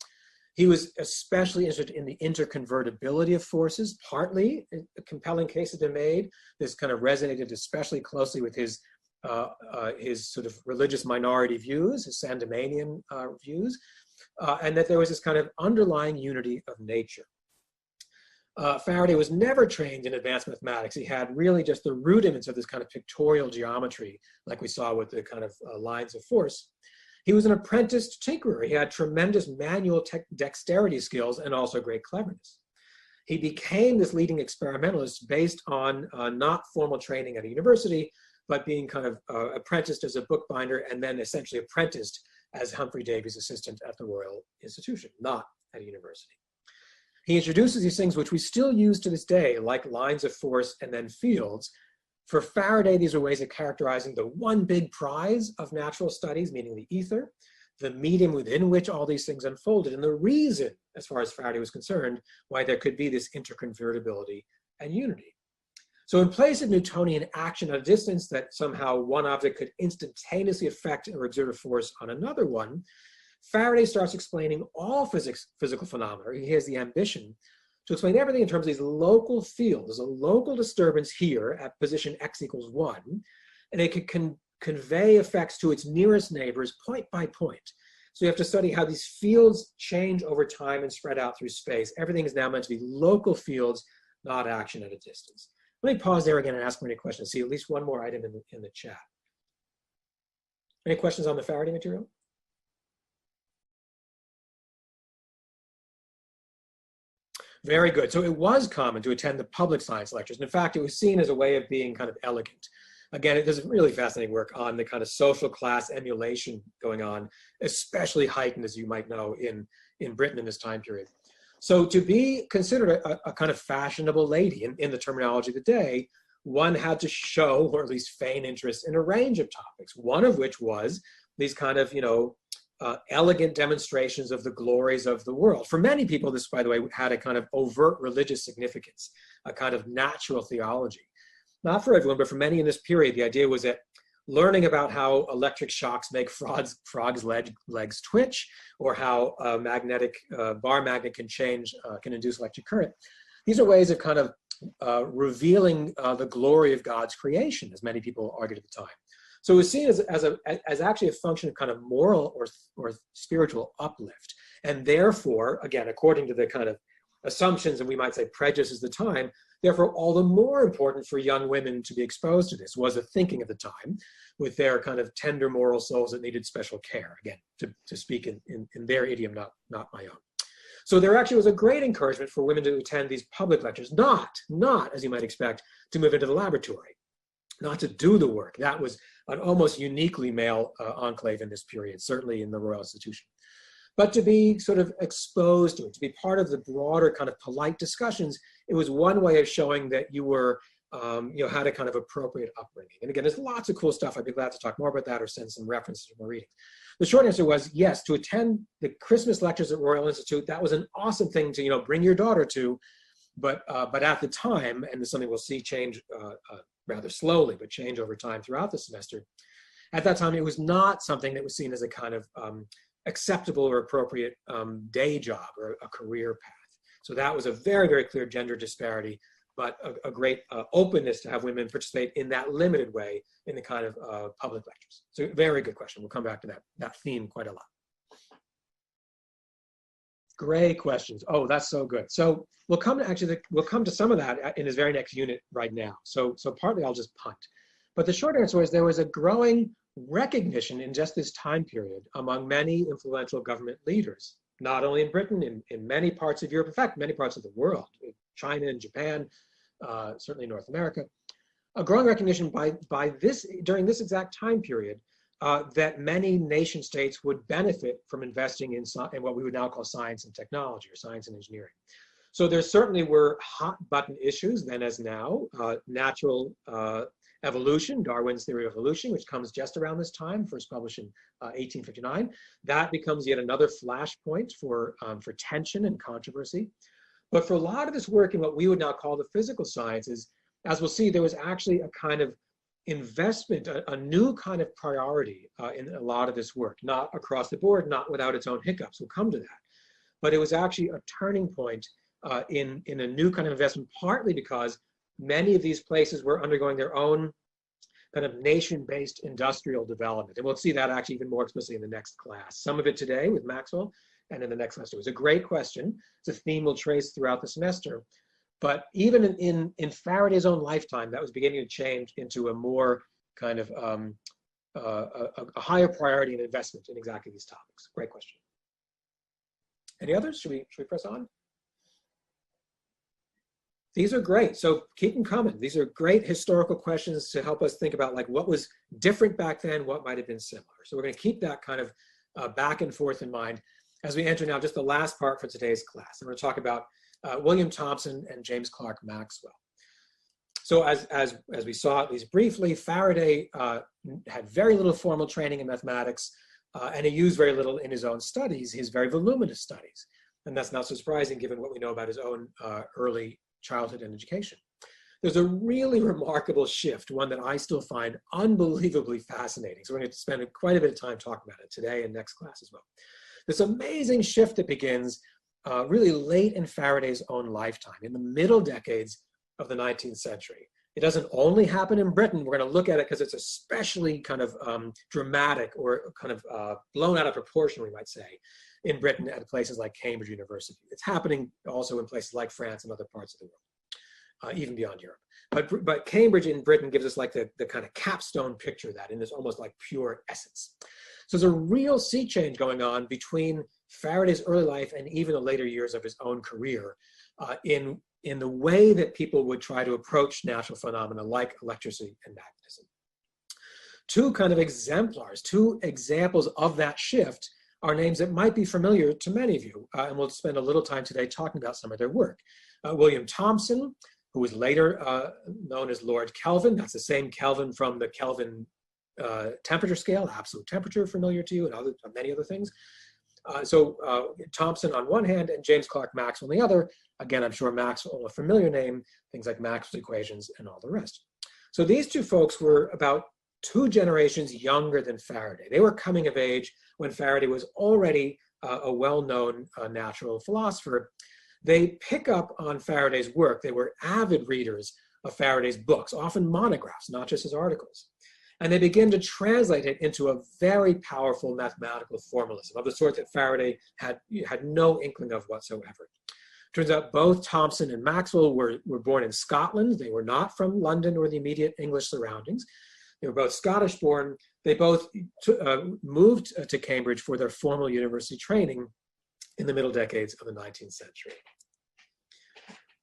He was especially interested in the interconvertibility of forces. Partly, a compelling case has been made. This kind of resonated especially closely with his sort of religious minority views, his Sandemanian views, and that there was this kind of underlying unity of nature. Faraday was never trained in advanced mathematics. He had really just the rudiments of this kind of pictorial geometry, like we saw with the kind of lines of force. He was an apprenticed tinkerer. He had tremendous manual dexterity skills and also great cleverness. He became this leading experimentalist based on not formal training at a university, but being kind of apprenticed as a bookbinder and then essentially apprenticed as Humphrey Davy's assistant at the Royal Institution, not at a university. He introduces these things which we still use to this day, like lines of force and then fields. For Faraday, these are ways of characterizing the one big prize of natural studies, meaning the ether, the medium within which all these things unfolded, and the reason, as far as Faraday was concerned, why there could be this interconvertibility and unity. So in place of Newtonian action at a distance, that somehow one object could instantaneously affect or exert a force on another one, Faraday starts explaining all physical phenomena. He has the ambition to explain everything in terms of these local fields. There's a local disturbance here at position x equals 1, and it can convey effects to its nearest neighbors point by point. So you have to study how these fields change over time and spread out through space. Everything is now meant to be local fields, not action at a distance. Let me pause there again and ask for any questions. See at least one more item in the chat. Any questions on the Faraday material? Very good. So it was common to attend the public science lectures. And in fact, it was seen as a way of being kind of elegant. Again, it does really fascinating work on the kind of social class emulation going on, especially heightened, as you might know, in Britain in this time period. So to be considered a kind of fashionable lady in the terminology of the day, one had to show, or at least feign interest in a range of topics, one of which was these kind of, elegant demonstrations of the glories of the world. For many people, this, by the way, had a kind of overt religious significance, a kind of natural theology. Not for everyone, but for many in this period, the idea was that learning about how electric shocks make frogs' legs twitch, or how a magnetic bar magnet can induce electric current. These are ways of kind of revealing the glory of God's creation, as many people argued at the time. So it was seen as actually a function of kind of moral or spiritual uplift. And therefore, again, according to the kind of assumptions and we might say prejudices of the time, therefore all the more important for young women to be exposed to this was the thinking of the time, with their kind of tender moral souls that needed special care, again, to speak in their idiom, not my own. So there actually was a great encouragement for women to attend these public lectures, not, as you might expect, to move into the laboratory, not to do the work. That was an almost uniquely male enclave in this period, certainly in the Royal Institution. But to be sort of exposed to it, to be part of the broader kind of polite discussions, it was one way of showing that you were, had a kind of appropriate upbringing. And again, there's lots of cool stuff. I'd be glad to talk more about that or send some references from my reading. The short answer was yes, to attend the Christmas lectures at Royal Institute, that was an awesome thing to, bring your daughter to. But at the time, and this is something we'll see change rather slowly, but change over time throughout the semester, at that time, it was not something that was seen as a kind of acceptable or appropriate day job or a career path. So that was a very, very clear gender disparity, but a great openness to have women participate in that limited way in the kind of public lectures. So very good question. We'll come back to that theme quite a lot. Great questions. Oh, that's so good. So we'll come to some of that in this very next unit right now. So partly I'll just punt. But the short answer is there was a growing recognition in just this time period among many influential government leaders, not only in Britain, in many parts of Europe, in fact, many parts of the world, China and Japan, certainly North America, a growing recognition during this exact time period that many nation states would benefit from investing in what we would now call science and technology, or science and engineering. So there certainly were hot button issues then as now, natural evolution, Darwin's theory of evolution, which comes just around this time, first published in 1859. That becomes yet another flashpoint for tension and controversy. But for a lot of this work in what we would now call the physical sciences, as we'll see, there was actually a kind of investment, a new kind of priority in a lot of this work, not across the board, not without its own hiccups. We'll come to that. But it was actually a turning point in a new kind of investment, partly because many of these places were undergoing their own kind of nation-based industrial development. And we'll see that actually even more explicitly in the next class. Some of it today with Maxwell, and in the next semester. It was a great question. It's a theme we'll trace throughout the semester. But even in Faraday's own lifetime, that was beginning to change into a more kind of a higher priority and investment in exactly these topics. Great question. Any others? Should we press on? These are great. So keep them coming. These are great historical questions to help us think about like what was different back then, what might have been similar. So we're going to keep that kind of back and forth in mind as we enter now just the last part for today's class. And we're going to talk about William Thomson and James Clerk Maxwell. So as we saw at least briefly, Faraday had very little formal training in mathematics, and he used very little in his own studies, his very voluminous studies. And that's not so surprising given what we know about his own early childhood and education. There's a really remarkable shift, one that I still find unbelievably fascinating. So we're going to spend quite a bit of time talking about it today and next class as well. This amazing shift that begins really late in Faraday's own lifetime, in the middle decades of the 19th century. It doesn't only happen in Britain. We're going to look at it because it's especially kind of dramatic or kind of blown out of proportion, we might say, in Britain at places like Cambridge University. It's happening also in places like France and other parts of the world, even beyond Europe. But Cambridge in Britain gives us like the kind of capstone picture of that in this almost like pure essence. So there's a real sea change going on between Faraday's early life and even the later years of his own career in the way that people would try to approach natural phenomena like electricity and magnetism. Two kind of exemplars, two examples of that shift are names that might be familiar to many of you, and we'll spend a little time today talking about some of their work. William Thomson, who was later known as Lord Kelvin, that's the same Kelvin from the Kelvin temperature scale, absolute temperature, familiar to you, and many other things. So Thomson on one hand and James Clerk Maxwell on the other. Again, I'm sure Maxwell, a familiar name, things like Maxwell's equations and all the rest. So these two folks were about 2 generations younger than Faraday. They were coming of age when Faraday was already a well-known natural philosopher. They pick up on Faraday's work. They were avid readers of Faraday's books, often monographs, not just his articles. And they begin to translate it into a very powerful mathematical formalism of the sort that Faraday had no inkling of whatsoever. Turns out both Thomson and Maxwell were born in Scotland. They were not from London or the immediate English surroundings. They were both Scottish born. They both moved to Cambridge for their formal university training in the middle decades of the 19th century.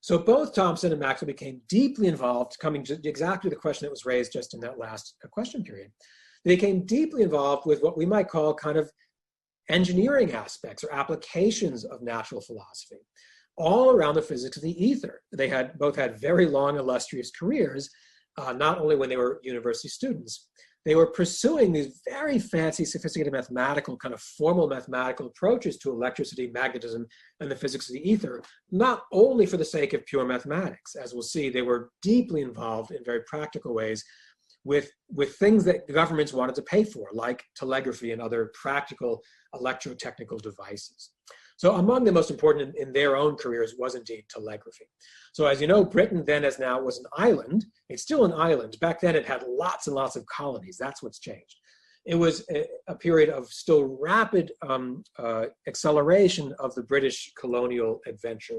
So both Thomson and Maxwell became deeply involved, coming to exactly the question that was raised just in that last question period. They became deeply involved with what we might call kind of engineering aspects or applications of natural philosophy, all around the physics of the ether. They both had very long, illustrious careers, not only when they were university students. They were pursuing these very fancy, sophisticated mathematical, kind of formal mathematical approaches to electricity, magnetism, and the physics of the ether, not only for the sake of pure mathematics. As we'll see, they were deeply involved in very practical ways with things that governments wanted to pay for, like telegraphy and other practical electrotechnical devices. So among the most important in their own careers was indeed telegraphy. So as you know, Britain then as now was an island. It's still an island. Back then it had lots and lots of colonies. That's what's changed. It was a period of still rapid acceleration of the British colonial adventure.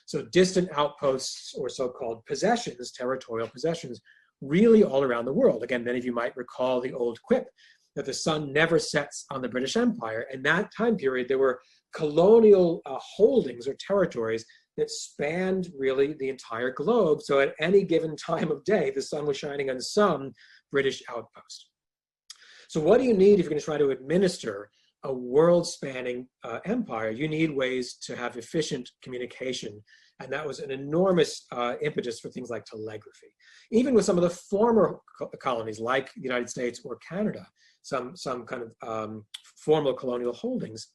So distant outposts or so-called possessions, territorial possessions, really all around the world. Again, many of you might recall the old quip that the sun never sets on the British Empire. In that time period, there were colonial holdings or territories that spanned really the entire globe. So at any given time of day, the sun was shining on some British outpost. So what do you need if you're going to try to administer a world-spanning empire? You need ways to have efficient communication. And that was an enormous impetus for things like telegraphy. Even with some of the former colonies like the United States or Canada, some kind of formal colonial holdings,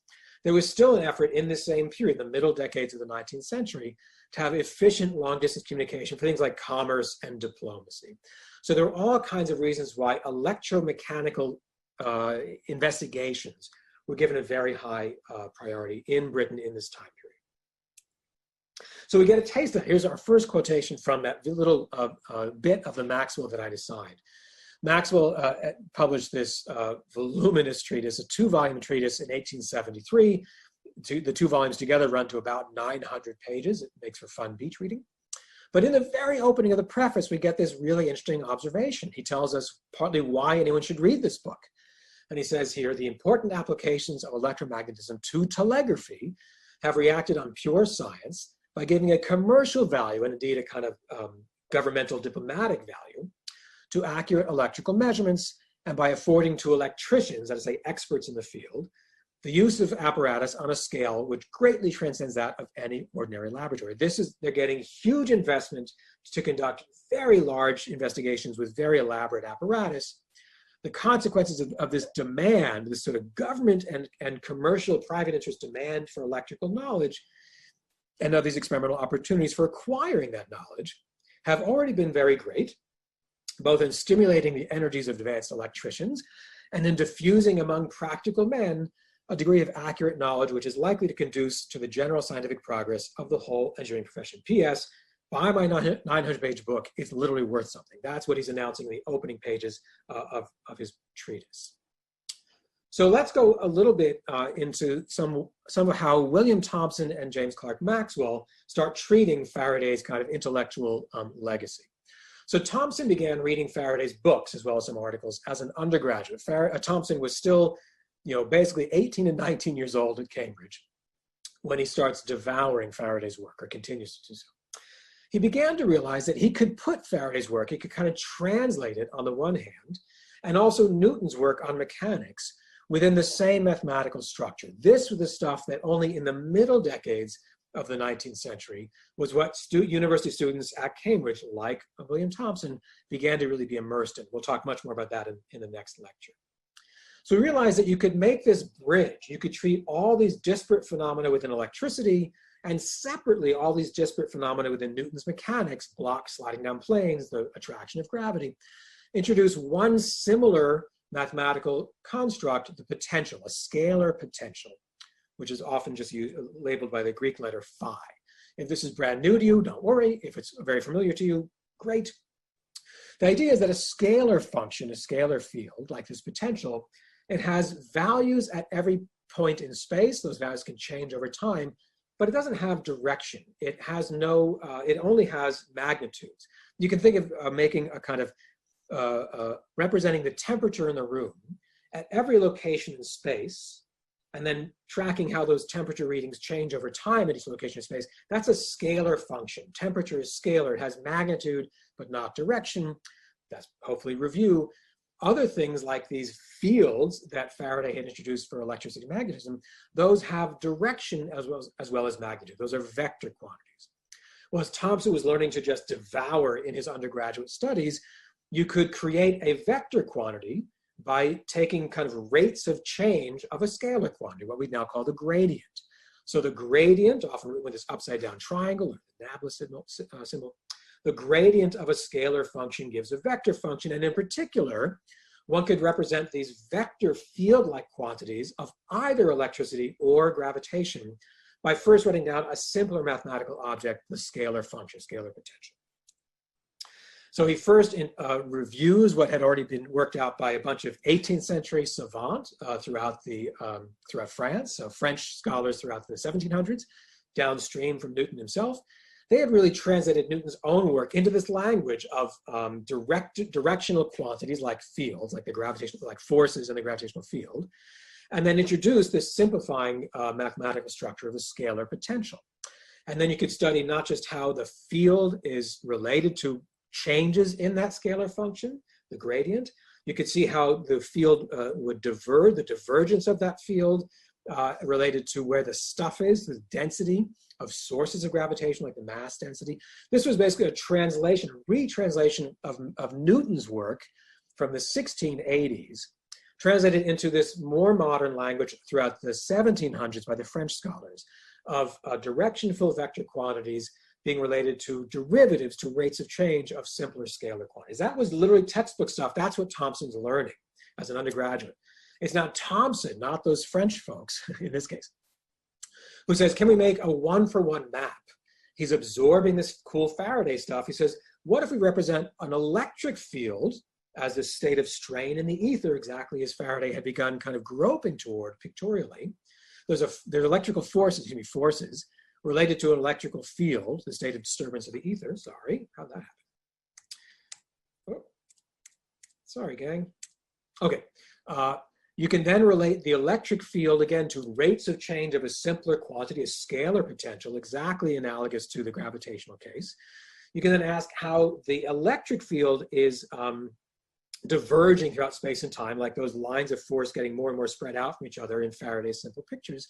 there was still an effort in this same period, the middle decades of the 19th century, to have efficient long-distance communication for things like commerce and diplomacy. So there are all kinds of reasons why electromechanical investigations were given a very high priority in Britain in this time period. So we get a taste of that. Here's our first quotation from that little bit of the Maxwell that I assigned. Maxwell published this voluminous treatise, a 2-volume treatise in 1873. The 2 volumes together run to about 900 pages. It makes for fun beach reading. But in the very opening of the preface, we get this really interesting observation. He tells us partly why anyone should read this book. And he says here, the important applications of electromagnetism to telegraphy have reacted on pure science by giving a commercial value and indeed a kind of governmental diplomatic value to accurate electrical measurements, and by affording to electricians, that is to say experts in the field, the use of apparatus on a scale which greatly transcends that of any ordinary laboratory. They're getting huge investment to conduct very large investigations with very elaborate apparatus. The consequences of this demand, this sort of government and commercial private interest demand for electrical knowledge, and of these experimental opportunities for acquiring that knowledge, have already been very great, both in stimulating the energies of advanced electricians and in diffusing among practical men a degree of accurate knowledge which is likely to conduce to the general scientific progress of the whole engineering profession. P.S. Buy my 900-page book. It's literally worth something. That's what he's announcing in the opening pages of his treatise. So let's go a little bit into some of how William Thomson and James Clerk Maxwell start treating Faraday's kind of intellectual legacy. So Thomson began reading Faraday's books as well as some articles as an undergraduate. Thomson was still, basically 18 and 19 years old at Cambridge when he starts devouring Faraday's work, or continues to do so. He began to realize that he could put Faraday's work, he could kind of translate it on the one hand, and also Newton's work on mechanics within the same mathematical structure. This was the stuff that only in the middle decades of the 19th century was what university students at Cambridge, like William Thomson, began to really be immersed in. We'll talk much more about that in the next lecture. So we realized that you could make this bridge. You could treat all these disparate phenomena within electricity and separately all these disparate phenomena within Newton's mechanics, blocks sliding down planes, the attraction of gravity, introduce one similar mathematical construct, the potential, a scalar potential, which is often just labeled by the Greek letter phi. If this is brand new to you, don't worry. If it's very familiar to you, great. The idea is that a scalar function, a scalar field, like this potential, it has values at every point in space. Those values can change over time, but it doesn't have direction. It has no, it only has magnitudes. You can think of making a kind of representing the temperature in the room at every location in space, and then tracking how those temperature readings change over time at each location in space. That's a scalar function. Temperature is scalar. It has magnitude, but not direction. That's hopefully review. Other things like these fields that Faraday had introduced for electricity and magnetism, those have direction as well as magnitude. Those are vector quantities. Well, as Thomson was learning to just devour in his undergraduate studies, you could create a vector quantity by taking kind of rates of change of a scalar quantity, what we now call the gradient. So the gradient, often written with this upside down triangle or the nabla symbol, the gradient of a scalar function gives a vector function. And in particular, one could represent these vector field-like quantities of either electricity or gravitation by first writing down a simpler mathematical object, the scalar function, scalar potential. So he first reviews what had already been worked out by a bunch of 18th century savants throughout France, so French scholars throughout the 1700s, downstream from Newton himself. They had really translated Newton's own work into this language of directional quantities like fields, like the gravitational, like forces in the gravitational field, and then introduced this simplifying mathematical structure of a scalar potential. And then you could study not just how the field is related to changes in that scalar function, the gradient. You could see how the field would diverge, the divergence of that field related to where the stuff is, the density of sources of gravitation, like the mass density. This was basically a translation, retranslation of Newton's work from the 1680s, translated into this more modern language throughout the 1700s by the French scholars of direction-full vector quantities being related to derivatives, to rates of change of simpler scalar quantities. That was literally textbook stuff. That's what Thomson's learning as an undergraduate. It's not Thomson, not those French folks in this case, who says, can we make a one-for-one map? He's absorbing this cool Faraday stuff. He says, what if we represent an electric field as a state of strain in the ether, exactly as Faraday had begun kind of groping toward pictorially? There's electrical forces, forces, related to an electrical field, the state of disturbance of the ether. Sorry, how'd that happen? Oh, sorry, gang. Okay, you can then relate the electric field again to rates of change of a simpler quantity, a scalar potential, exactly analogous to the gravitational case. You can then ask how the electric field is diverging throughout space and time, like those lines of force getting more and more spread out from each other in Faraday's simple pictures.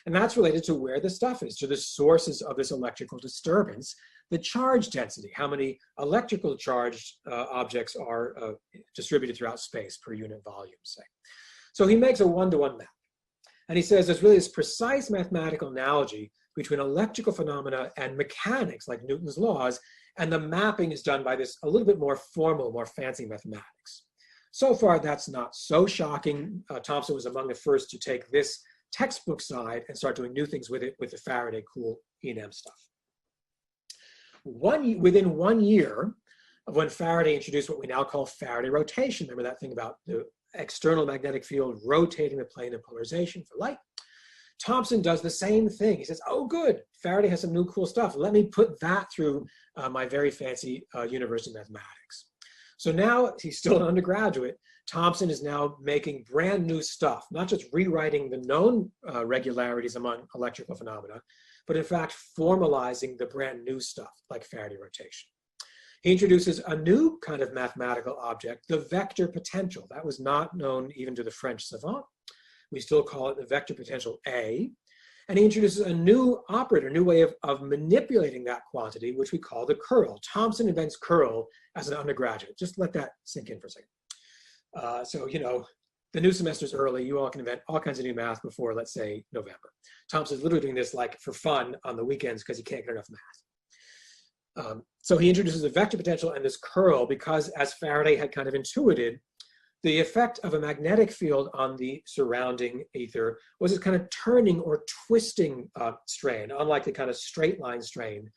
And that's related to where the stuff is, to the sources of this electrical disturbance, the charge density, how many electrical charged objects are distributed throughout space per unit volume, say. So he makes a one-to-one map. And he says there's really this precise mathematical analogy between electrical phenomena and mechanics, like Newton's laws, and the mapping is done by this a little bit more formal, more fancy mathematics. So far, that's not so shocking. Thomson was among the first to take this textbook side and start doing new things with it, with the Faraday cool E&M stuff. Within 1 year of when Faraday introduced what we now call Faraday rotation, remember that thing about the external magnetic field rotating the plane of polarization for light? Thomson does the same thing. He says, oh good, Faraday has some new cool stuff. Let me put that through my very fancy university mathematics. So now he's still an undergraduate. Thomson is now making brand new stuff, not just rewriting the known regularities among electrical phenomena, but in fact formalizing the brand new stuff like Faraday rotation. He introduces a new kind of mathematical object, the vector potential. That was not known even to the French savant. We still call it the vector potential A. And he introduces a new operator, a new way of manipulating that quantity, which we call the curl. Thomson invents curl as an undergraduate. Just let that sink in for a second. So, you know, the new semester's early. You all can invent all kinds of new math before, let's say, November. Thomson's literally doing this like for fun on the weekends because he can't get enough math. So he introduces a vector potential and this curl because, as Faraday had kind of intuited, the effect of a magnetic field on the surrounding ether was this kind of turning or twisting strain, unlike the kind of straight line strain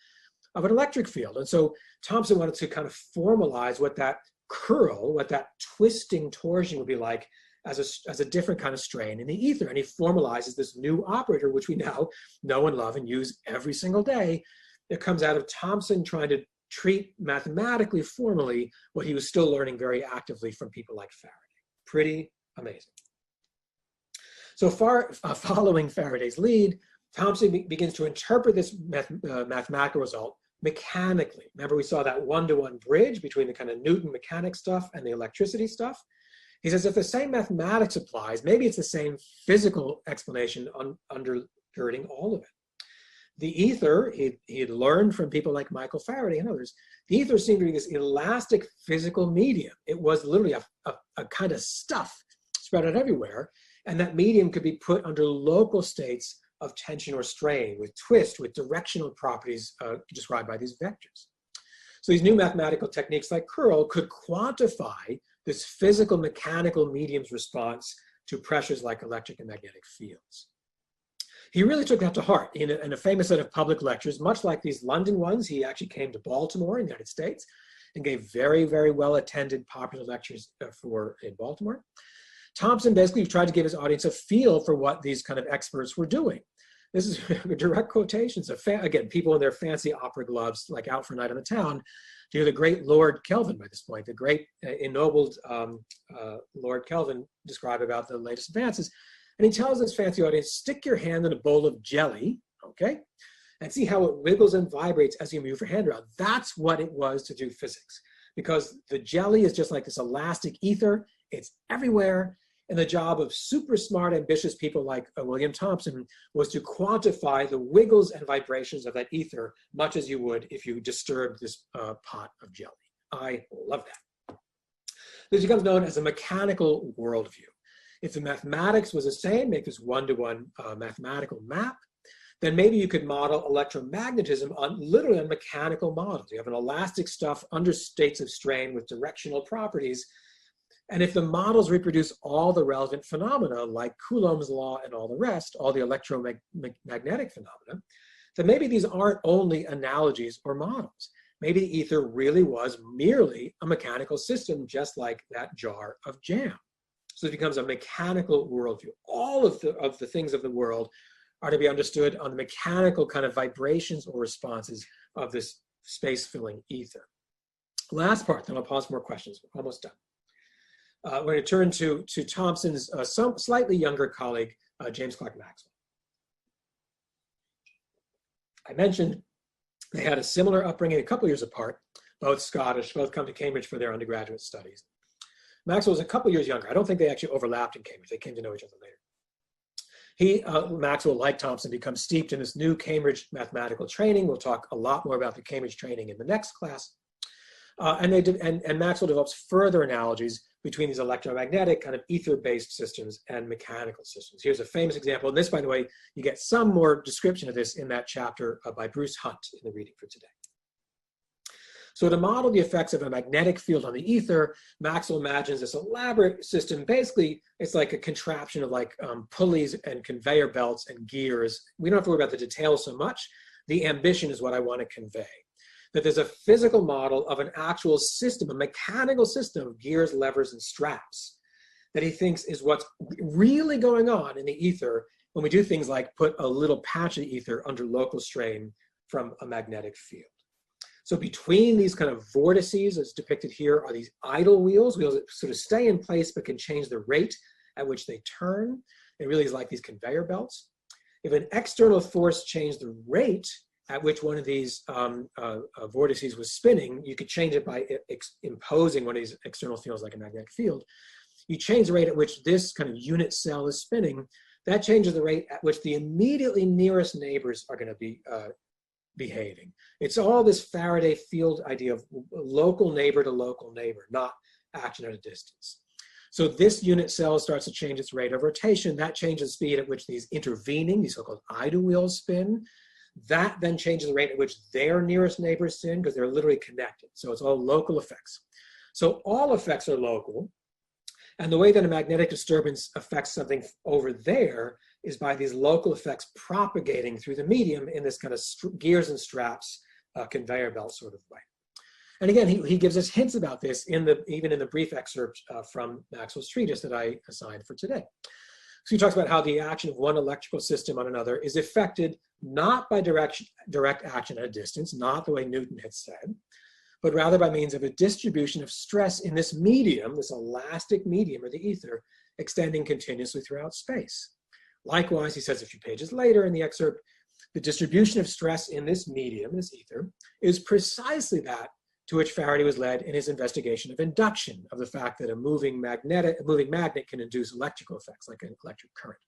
of an electric field. And so Thomson wanted to kind of formalize what that curl, what that twisting torsion would be like as a different kind of strain in the ether. And he formalizes this new operator, which we now know and love and use every single day. It comes out of Thomson trying to treat mathematically formally what he was still learning very actively from people like Faraday. Pretty amazing. So following Faraday's lead, Thomson begins to interpret this mathematical result mechanically. Remember, we saw that one-to-one bridge between the kind of Newton mechanics stuff and the electricity stuff. He says if the same mathematics applies, maybe it's the same physical explanation undergirding all of it. The ether, he had learned from people like Michael Faraday and others, the ether seemed to be this elastic physical medium. It was literally a kind of stuff spread out everywhere, and that medium could be put under local states of tension or strain, with twist, with directional properties described by these vectors. So these new mathematical techniques like curl could quantify this physical mechanical medium's response to pressures like electric and magnetic fields. He really took that to heart. In a famous set of public lectures, much like these London ones, he actually came to Baltimore in the United States and gave very, very well-attended popular lectures in Baltimore. Thomson basically tried to give his audience a feel for what these kind of experts were doing. This is direct quotations of, again, people in their fancy opera gloves, like out for a night on the town, to hear the great Lord Kelvin by this point, the great ennobled Lord Kelvin describe about the latest advances. And he tells this fancy audience, stick your hand in a bowl of jelly, okay, and see how it wiggles and vibrates as you move your hand around. That's what it was to do physics, because the jelly is just like this elastic ether. It's everywhere. And the job of super smart, ambitious people like William Thomson was to quantify the wiggles and vibrations of that ether, much as you would if you disturbed this pot of jelly. I love that. This becomes known as a mechanical worldview. If the mathematics was the same, make this one-to-one mathematical map, then maybe you could model electromagnetism literally on mechanical models. You have an elastic stuff under states of strain with directional properties. And if the models reproduce all the relevant phenomena, like Coulomb's law and all the rest, all the electromagnetic phenomena, then maybe these aren't only analogies or models. Maybe the ether really was merely a mechanical system, just like that jar of jam. So it becomes a mechanical worldview. All of the things of the world are to be understood on the mechanical kind of vibrations or responses of this space-filling ether. Last part, then I'll pause for more questions. We're almost done. We're going to turn to Thomson's slightly younger colleague, James Clerk Maxwell. I mentioned they had a similar upbringing, a couple years apart, both Scottish, both come to Cambridge for their undergraduate studies. Maxwell was a couple years younger. I don't think they actually overlapped in Cambridge. They came to know each other later. Maxwell, like Thomson, becomes steeped in this new Cambridge mathematical training. We'll talk a lot more about the Cambridge training in the next class. And Maxwell develops further analogies between these electromagnetic kind of ether-based systems and mechanical systems. Here's a famous example. And this, by the way, you get some more description of this in that chapter by Bruce Hunt in the reading for today. So to model the effects of a magnetic field on the ether, Maxwell imagines this elaborate system. Basically, it's like a contraption of like pulleys and conveyor belts and gears. We don't have to worry about the details so much. The ambition is what I want to convey. That there's a physical model of an actual system, a mechanical system of gears, levers, and straps that he thinks is what's really going on in the ether when we do things like put a little patch of ether under local strain from a magnetic field. So between these kind of vortices, as depicted here, are these idle wheels that sort of stay in place but can change the rate at which they turn. It really is like these conveyor belts. If an external force changed the rate at which one of these vortices was spinning, you could change it by imposing one of these external fields like a magnetic field. You change the rate at which this kind of unit cell is spinning. That changes the rate at which the immediately nearest neighbors are going to be behaving. It's all this Faraday field idea of local neighbor to local neighbor, not action at a distance. So this unit cell starts to change its rate of rotation. That changes the speed at which these intervening, these so-called idle wheels spin. That then changes the rate at which their nearest neighbors spin, because they're literally connected. So it's all local effects. So all effects are local. And the way that a magnetic disturbance affects something over there is by these local effects propagating through the medium in this kind of gears and straps conveyor belt sort of way. And again, he gives us hints about this even in the brief excerpt from Maxwell's treatise that I assigned for today. So he talks about how the action of one electrical system on another is affected not by direct action at a distance, not the way Newton had said, but rather by means of a distribution of stress in this medium, this elastic medium or the ether, extending continuously throughout space. Likewise, he says a few pages later in the excerpt, the distribution of stress in this medium, this ether, is precisely that to which Faraday was led in his investigation of induction, of the fact that a moving magnet can induce electrical effects like an electric current.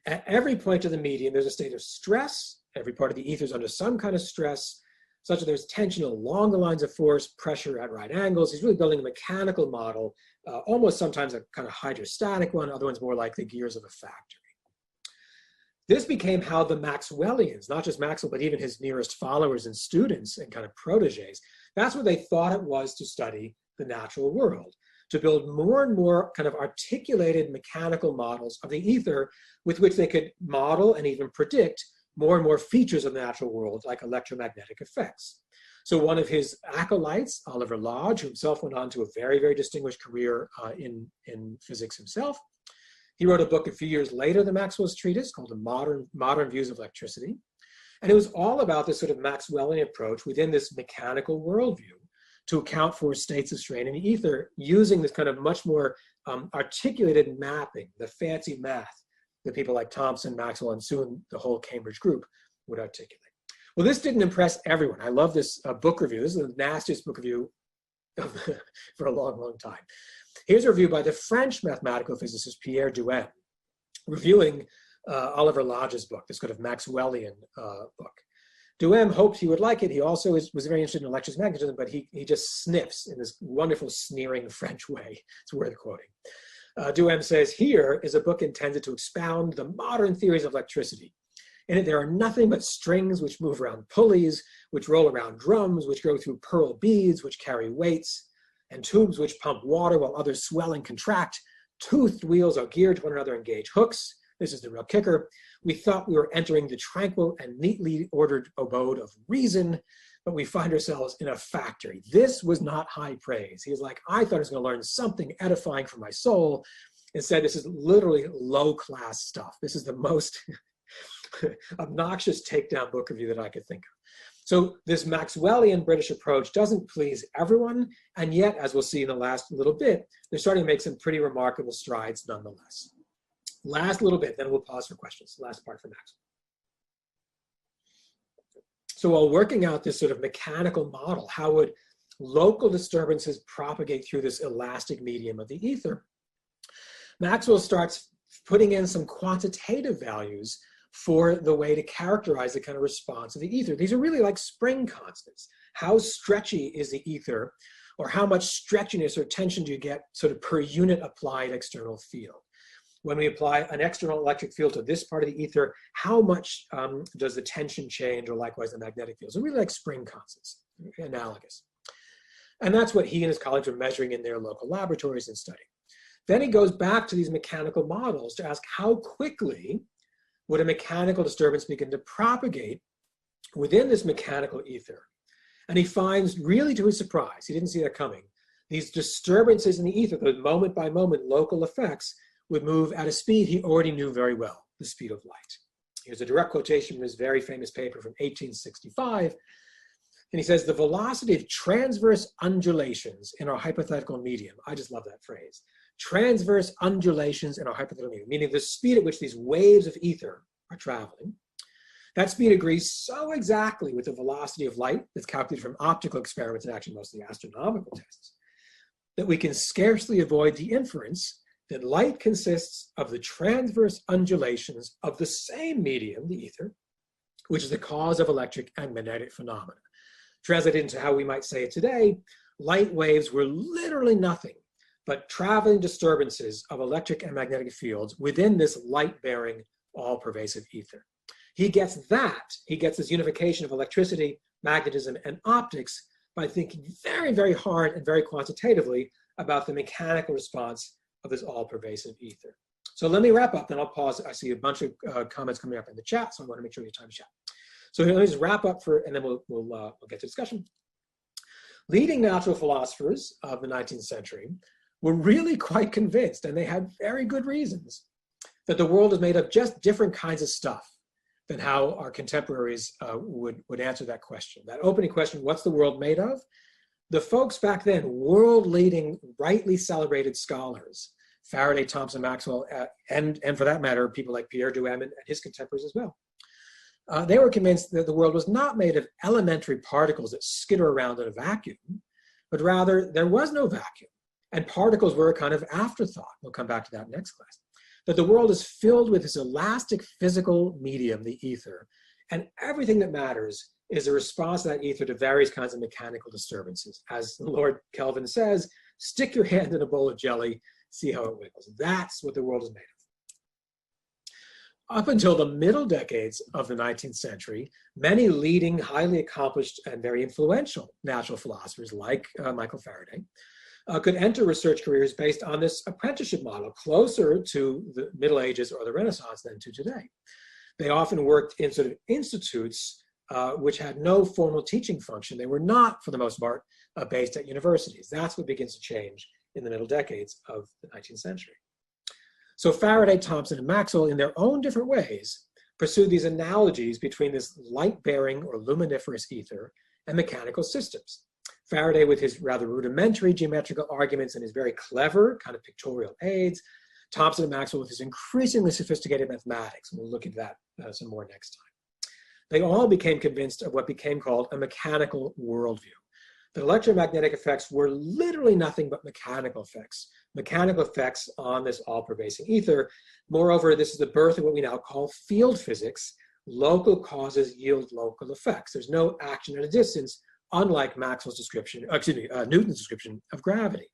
At every point of the medium, there's a state of stress. Every part of the ether is under some kind of stress, such that there's tension along the lines of force, pressure at right angles. He's really building a mechanical model, almost sometimes a kind of hydrostatic one, other ones more like the gears of a factory. This became how the Maxwellians, not just Maxwell, but even his nearest followers and students and kind of proteges, that's what they thought it was to study the natural world, to build more and more kind of articulated mechanical models of the ether with which they could model and even predict more and more features of the natural world, like electromagnetic effects. So one of his acolytes, Oliver Lodge, who himself went on to a very, very distinguished career in physics himself, he wrote a book a few years later than Maxwell's treatise called The Modern Views of Electricity. And it was all about this sort of Maxwellian approach within this mechanical worldview to account for states of strain in the ether using this kind of much more articulated mapping, the fancy math that people like Thomson, Maxwell, and soon the whole Cambridge group would articulate. Well, this didn't impress everyone. I love this book review. This is the nastiest book review for a long, long time. Here's a review by the French mathematical physicist Pierre Duhem, reviewing Oliver Lodge's book, this kind of Maxwellian book. Duhem hoped he would like it. He also was very interested in electromagnetism, but he just sniffs in this wonderful sneering French way. It's worth quoting. Duhem says, here is a book intended to expound the modern theories of electricity. In it, there are nothing but strings which move around pulleys, which roll around drums, which go through pearl beads, which carry weights, and tubes which pump water while others swell and contract. Toothed wheels are geared to one another and engage hooks. This is the real kicker. We thought we were entering the tranquil and neatly ordered abode of reason, but we find ourselves in a factory. This was not high praise. He was like, I thought I was going to learn something edifying for my soul. Instead, this is literally low-class stuff. This is the most obnoxious takedown book review that I could think of. So this Maxwellian British approach doesn't please everyone, and yet, as we'll see in the last little bit, they're starting to make some pretty remarkable strides nonetheless. Last little bit, then we'll pause for questions. Last part for Maxwell. So while working out this sort of mechanical model, how would local disturbances propagate through this elastic medium of the ether? Maxwell starts putting in some quantitative values for the way to characterize the kind of response of the ether. These are really like spring constants. How stretchy is the ether, or how much stretchiness or tension do you get sort of per unit applied external field? When we apply an external electric field to this part of the ether, how much does the tension change, or likewise the magnetic fields? They're really like spring constants, analogous. And that's what he and his colleagues are measuring in their local laboratories and studying. Then he goes back to these mechanical models to ask how quickly would a mechanical disturbance begin to propagate within this mechanical ether. And he finds, really to his surprise, he didn't see that coming, these disturbances in the ether, those moment by moment local effects, would move at a speed he already knew very well, the speed of light. Here's a direct quotation from his very famous paper from 1865. And he says, the velocity of transverse undulations in our hypothetical medium, I just love that phrase, transverse undulations in our hypothetical medium, meaning the speed at which these waves of ether are traveling, that speed agrees so exactly with the velocity of light that's calculated from optical experiments and actually mostly astronomical tests, that we can scarcely avoid the inference that light consists of the transverse undulations of the same medium, the ether, which is the cause of electric and magnetic phenomena. Translated into how we might say it today, light waves were literally nothing but traveling disturbances of electric and magnetic fields within this light-bearing, all-pervasive ether. He gets this unification of electricity, magnetism, and optics by thinking very, very hard and very quantitatively about the mechanical response of this all-pervasive ether. So let me wrap up, then I'll pause. I see a bunch of comments coming up in the chat, so I want to make sure we have time to chat. So let me just wrap up and then we'll get to discussion. Leading natural philosophers of the 19th century were really quite convinced, and they had very good reasons, that the world is made of just different kinds of stuff than how our contemporaries would answer that question. That opening question, what's the world made of? The folks back then, world-leading, rightly celebrated scholars, Faraday, Thomson, Maxwell, and for that matter, people like Pierre Duhem and his contemporaries as well. They were convinced that the world was not made of elementary particles that skitter around in a vacuum, but rather there was no vacuum, and particles were a kind of afterthought. We'll come back to that next class. That the world is filled with this elastic physical medium, the ether, and everything that matters is a response to that ether to various kinds of mechanical disturbances. As Lord Kelvin says, stick your hand in a bowl of jelly, see how it wiggles. That's what the world is made of. Up until the middle decades of the 19th century, many leading, highly accomplished, and very influential natural philosophers like Michael Faraday could enter research careers based on this apprenticeship model, closer to the Middle Ages or the Renaissance than to today. They often worked in sort of institutes which had no formal teaching function. They were not, for the most part, based at universities. That's what begins to change in the middle decades of the 19th century. So Faraday, Thomson, and Maxwell, in their own different ways, pursued these analogies between this light-bearing or luminiferous ether and mechanical systems. Faraday with his rather rudimentary geometrical arguments and his very clever kind of pictorial aids, Thomson and Maxwell with his increasingly sophisticated mathematics. And we'll look at that some more next time. They all became convinced of what became called a mechanical worldview. The electromagnetic effects were literally nothing but mechanical effects on this all-pervasive ether. Moreover, this is the birth of what we now call field physics. Local causes yield local effects. There's no action at a distance, unlike Maxwell's description, Newton's description of gravity.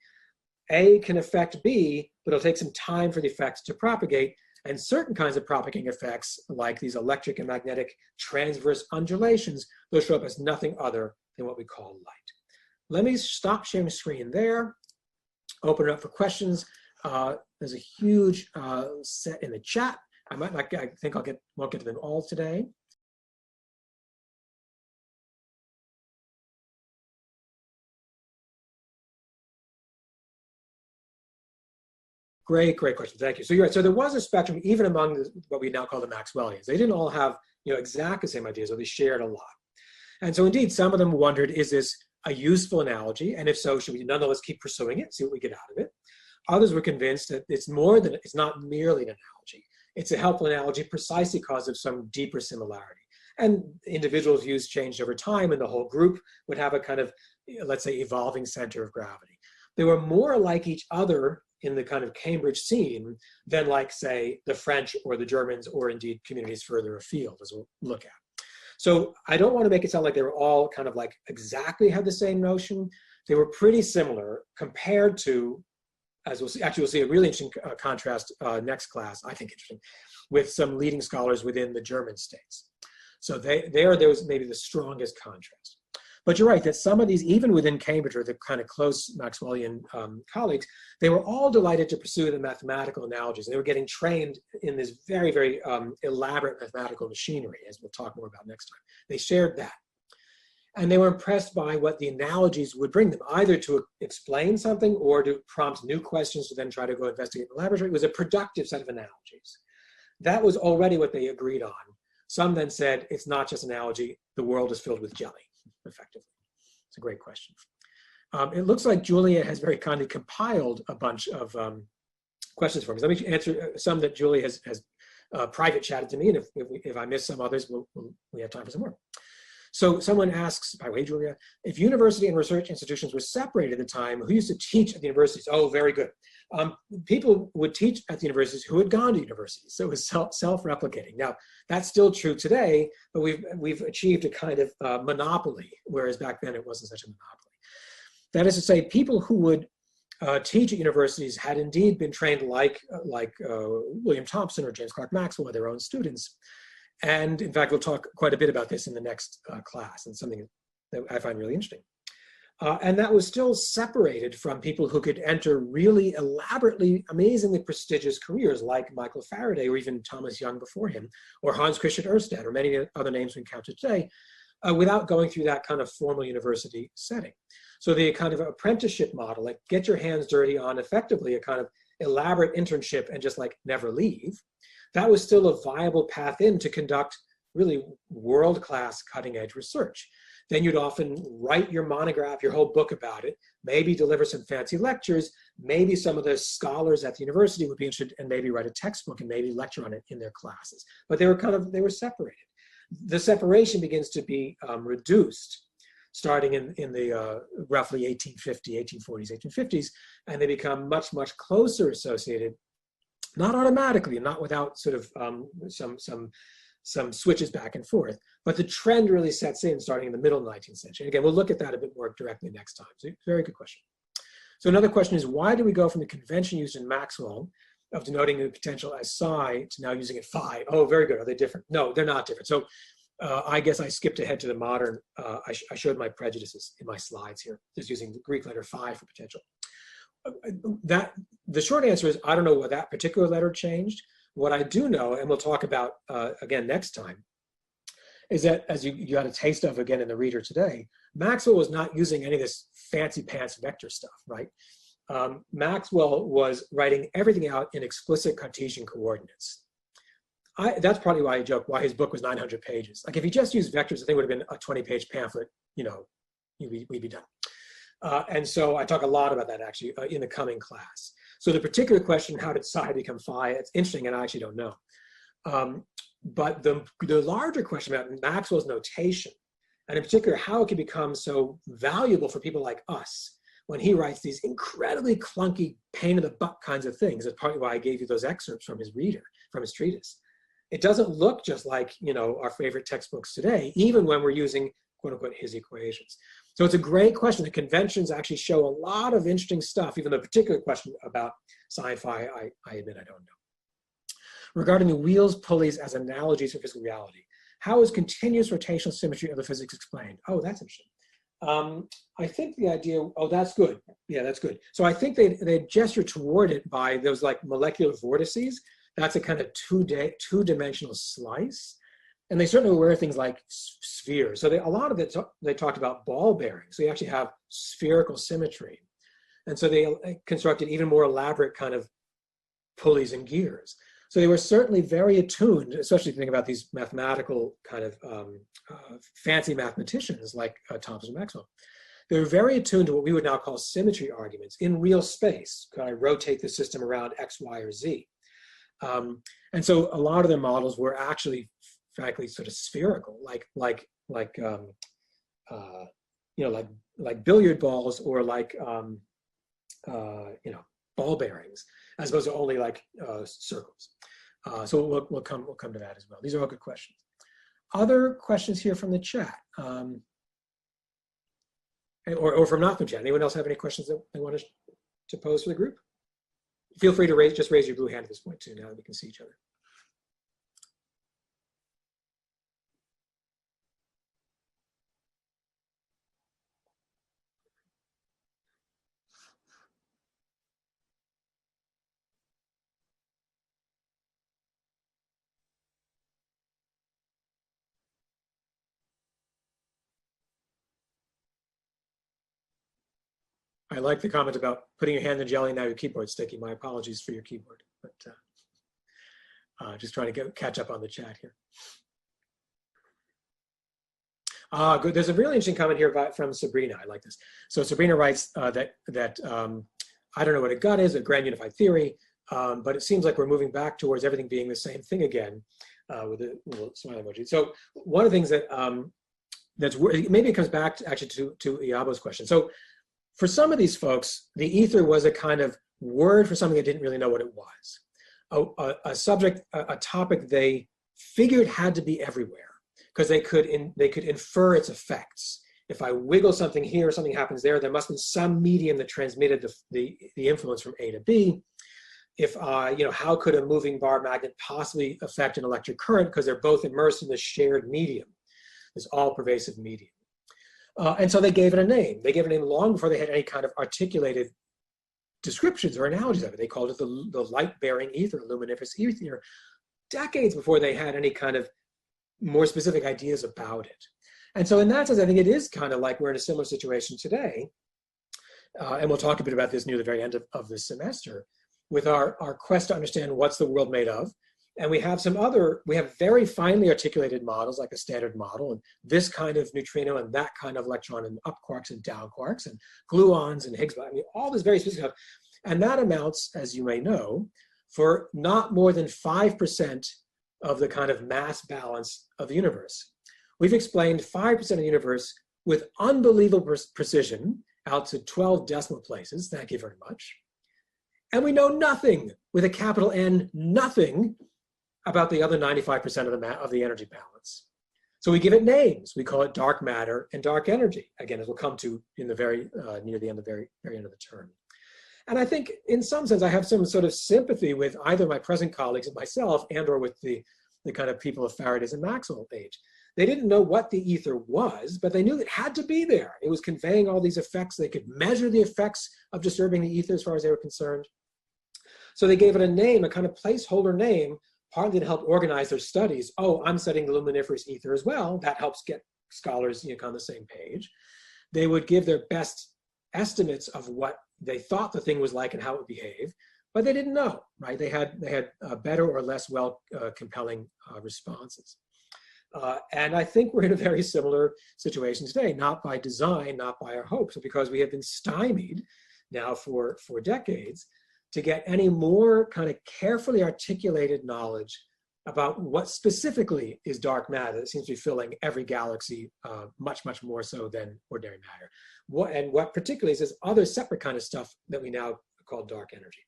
A can affect B, but it'll take some time for the effects to propagate, and certain kinds of propagating effects, like these electric and magnetic transverse undulations, those show up as nothing other than what we call light. Let me stop sharing the screen there, open it up for questions. There's a huge set in the chat. I think won't get to them all today. Great question. Thank you. So you're right. So there was a spectrum even among what we now call the Maxwellians. They didn't all have exactly the same ideas, or they shared a lot. And so indeed, some of them wondered, is this a useful analogy? And if so, should we nonetheless keep pursuing it, see what we get out of it? Others were convinced that it's not merely an analogy. It's a helpful analogy precisely because of some deeper similarity. And individuals' views changed over time, and the whole group would have a kind of, let's say, evolving center of gravity. They were more like each other in the kind of Cambridge scene than like, say, the French or the Germans, or indeed communities further afield, as we'll look at. So I don't want to make it sound like they were all kind of like exactly had the same notion. They were pretty similar compared to, as we'll see, actually we'll see a really interesting contrast next class, I think interesting, with some leading scholars within the German states. So there was maybe the strongest contrast. But you're right that some of these, even within Cambridge, or the kind of close Maxwellian colleagues, they were all delighted to pursue the mathematical analogies. They were getting trained in this very, very elaborate mathematical machinery, as we'll talk more about next time. They shared that. And they were impressed by what the analogies would bring them, either to explain something or to prompt new questions to then try to go investigate in the laboratory. It was a productive set of analogies. That was already what they agreed on. Some then said, it's not just an analogy, the world is filled with jelly. Effectively? It's a great question. It looks like Julia has very kindly compiled a bunch of questions for me. Let me answer some that Julia has private chatted to me, and if I miss some others, we have time for some more. So someone asks, by the way, Julia, if university and research institutions were separated at the time, who used to teach at the universities? Oh, very good. People would teach at the universities who had gone to universities, so it was self-replicating. Now, that's still true today, but we've achieved a kind of monopoly, whereas back then it wasn't such a monopoly. That is to say, people who would teach at universities had indeed been trained like William Thomson or James Clerk Maxwell, their own students. And in fact, we'll talk quite a bit about this in the next class, and something that I find really interesting. And that was still separated from people who could enter really elaborately, amazingly prestigious careers like Michael Faraday, or even Thomas Young before him, or Hans Christian Ørsted, or many other names we encounter today, without going through that kind of formal university setting. So the kind of apprenticeship model, like get your hands dirty on effectively a kind of elaborate internship and just like never leave, that was still a viable path in to conduct really world-class cutting-edge research. Then you'd often write your monograph, your whole book about it, maybe deliver some fancy lectures, maybe some of the scholars at the university would be interested and maybe write a textbook and maybe lecture on it in their classes. But they were separated. The separation begins to be reduced starting in the roughly 1840s, 1850s, and they become much, much closer associated, not automatically, not without sort of some switches back and forth, but the trend really sets in starting in the middle of the 19th century. Again, we'll look at that a bit more directly next time. So, very good question. So another question is, why do we go from the convention used in Maxwell of denoting the potential as psi to now using it phi? Oh, very good. Are they different? No, they're not different. So I guess I skipped ahead to the modern. I showed my prejudices in my slides here, just using the Greek letter phi for potential. The short answer is, I don't know what that particular letter changed. What I do know, and we'll talk about again next time, is that, as you got a taste of again in the reader today, Maxwell was not using any of this fancy pants vector stuff, right? Maxwell was writing everything out in explicit Cartesian coordinates. That's probably why I joke why his book was 900 pages. Like if he just used vectors, I think it would have been a 20-page pamphlet, you know, we'd be done. And so I talk a lot about that actually in the coming class. So the particular question, how did psi become phi? It's interesting, and I actually don't know. But the larger question about Maxwell's notation, and in particular how it can become so valuable for people like us when he writes these incredibly clunky, pain in the butt kinds of things, that's partly why I gave you those excerpts from his treatise. It doesn't look just like, you know, our favorite textbooks today, even when we're using, quote unquote, his equations. So it's a great question. The conventions actually show a lot of interesting stuff, even the particular question about sci-fi, I admit I don't know. Regarding the wheels, pulleys as analogies for physical reality, how is continuous rotational symmetry of the physics explained? Oh, that's interesting. I think the idea, oh, that's good. Yeah, that's good. So I think they gesture toward it by those like molecular vortices. That's a kind of two-dimensional slice. And they certainly were aware of things like spheres. So a lot of it, they talked about ball bearings. So you actually have spherical symmetry. And so they constructed even more elaborate kind of pulleys and gears. So they were certainly very attuned, especially if you think about these mathematical kind of fancy mathematicians like Thomson and Maxwell. They were very attuned to what we would now call symmetry arguments in real space. Could I rotate the system around X, Y, or Z? And so a lot of their models were actually, frankly, sort of spherical, like billiard balls or like ball bearings, as opposed to only like circles. So we'll come to that as well. These are all good questions. Other questions here from the chat, or from not from chat. Anyone else have any questions that they want to pose for the group? Feel free to just raise your blue hand at this point too, now that we can see each other. I like the comment about putting your hand in jelly and now your keyboard's sticky. My apologies for your keyboard, but just trying to catch up on the chat here. Good. There's a really interesting comment here from Sabrina. I like this. So Sabrina writes that I don't know what a gut is, a grand unified theory, but it seems like we're moving back towards everything being the same thing again with a little smile emoji. So one of the things that maybe it comes back actually to Iabo's question. So for some of these folks, the ether was a kind of word for something they didn't really know what it was. A subject, a topic they figured had to be everywhere because they could infer its effects. If I wiggle something here, something happens there, there must be some medium that transmitted the influence from A to B. how could a moving bar magnet possibly affect an electric current, because they're both immersed in this shared medium, this all-pervasive medium. And so they gave it a name. They gave it a name long before they had any kind of articulated descriptions or analogies of it. They called it the light-bearing ether, luminiferous ether, decades before they had any kind of more specific ideas about it. And so in that sense, I think it is kind of like we're in a similar situation today, and we'll talk a bit about this near the very end of this semester, with our quest to understand what's the world made of. And we have we have very finely articulated models, like a standard model, and this kind of neutrino and that kind of electron, and up quarks and down quarks, and gluons and Higgs, I mean, all this very specific stuff. And that amounts, as you may know, for not more than 5% of the kind of mass balance of the universe. We've explained 5% of the universe with unbelievable precision out to 12 decimal places. Thank you very much. And we know nothing, with a capital N, nothing about the other 95% of the energy balance. So we give it names. We call it dark matter and dark energy. Again, as we'll come to in the very near the end of the very end of the term. And I think, in some sense, I have some sort of sympathy with either my present colleagues and myself, and or with the kind of people of Faraday's and Maxwell age. They didn't know what the ether was, but they knew it had to be there. It was conveying all these effects. They could measure the effects of disturbing the ether as far as they were concerned. So they gave it a name, a kind of placeholder name, partly to help organize their studies. Oh, I'm studying the luminiferous ether as well. That helps get scholars on the same page. They would give their best estimates of what they thought the thing was like and how it would behave, but they didn't know, right? They had better or less compelling responses. And I think we're in a very similar situation today, not by design, not by our hopes, but because we have been stymied now for decades to get any more kind of carefully articulated knowledge about what specifically is dark matter that seems to be filling every galaxy much, much more so than ordinary matter. What particularly is this other separate kind of stuff that we now call dark energy.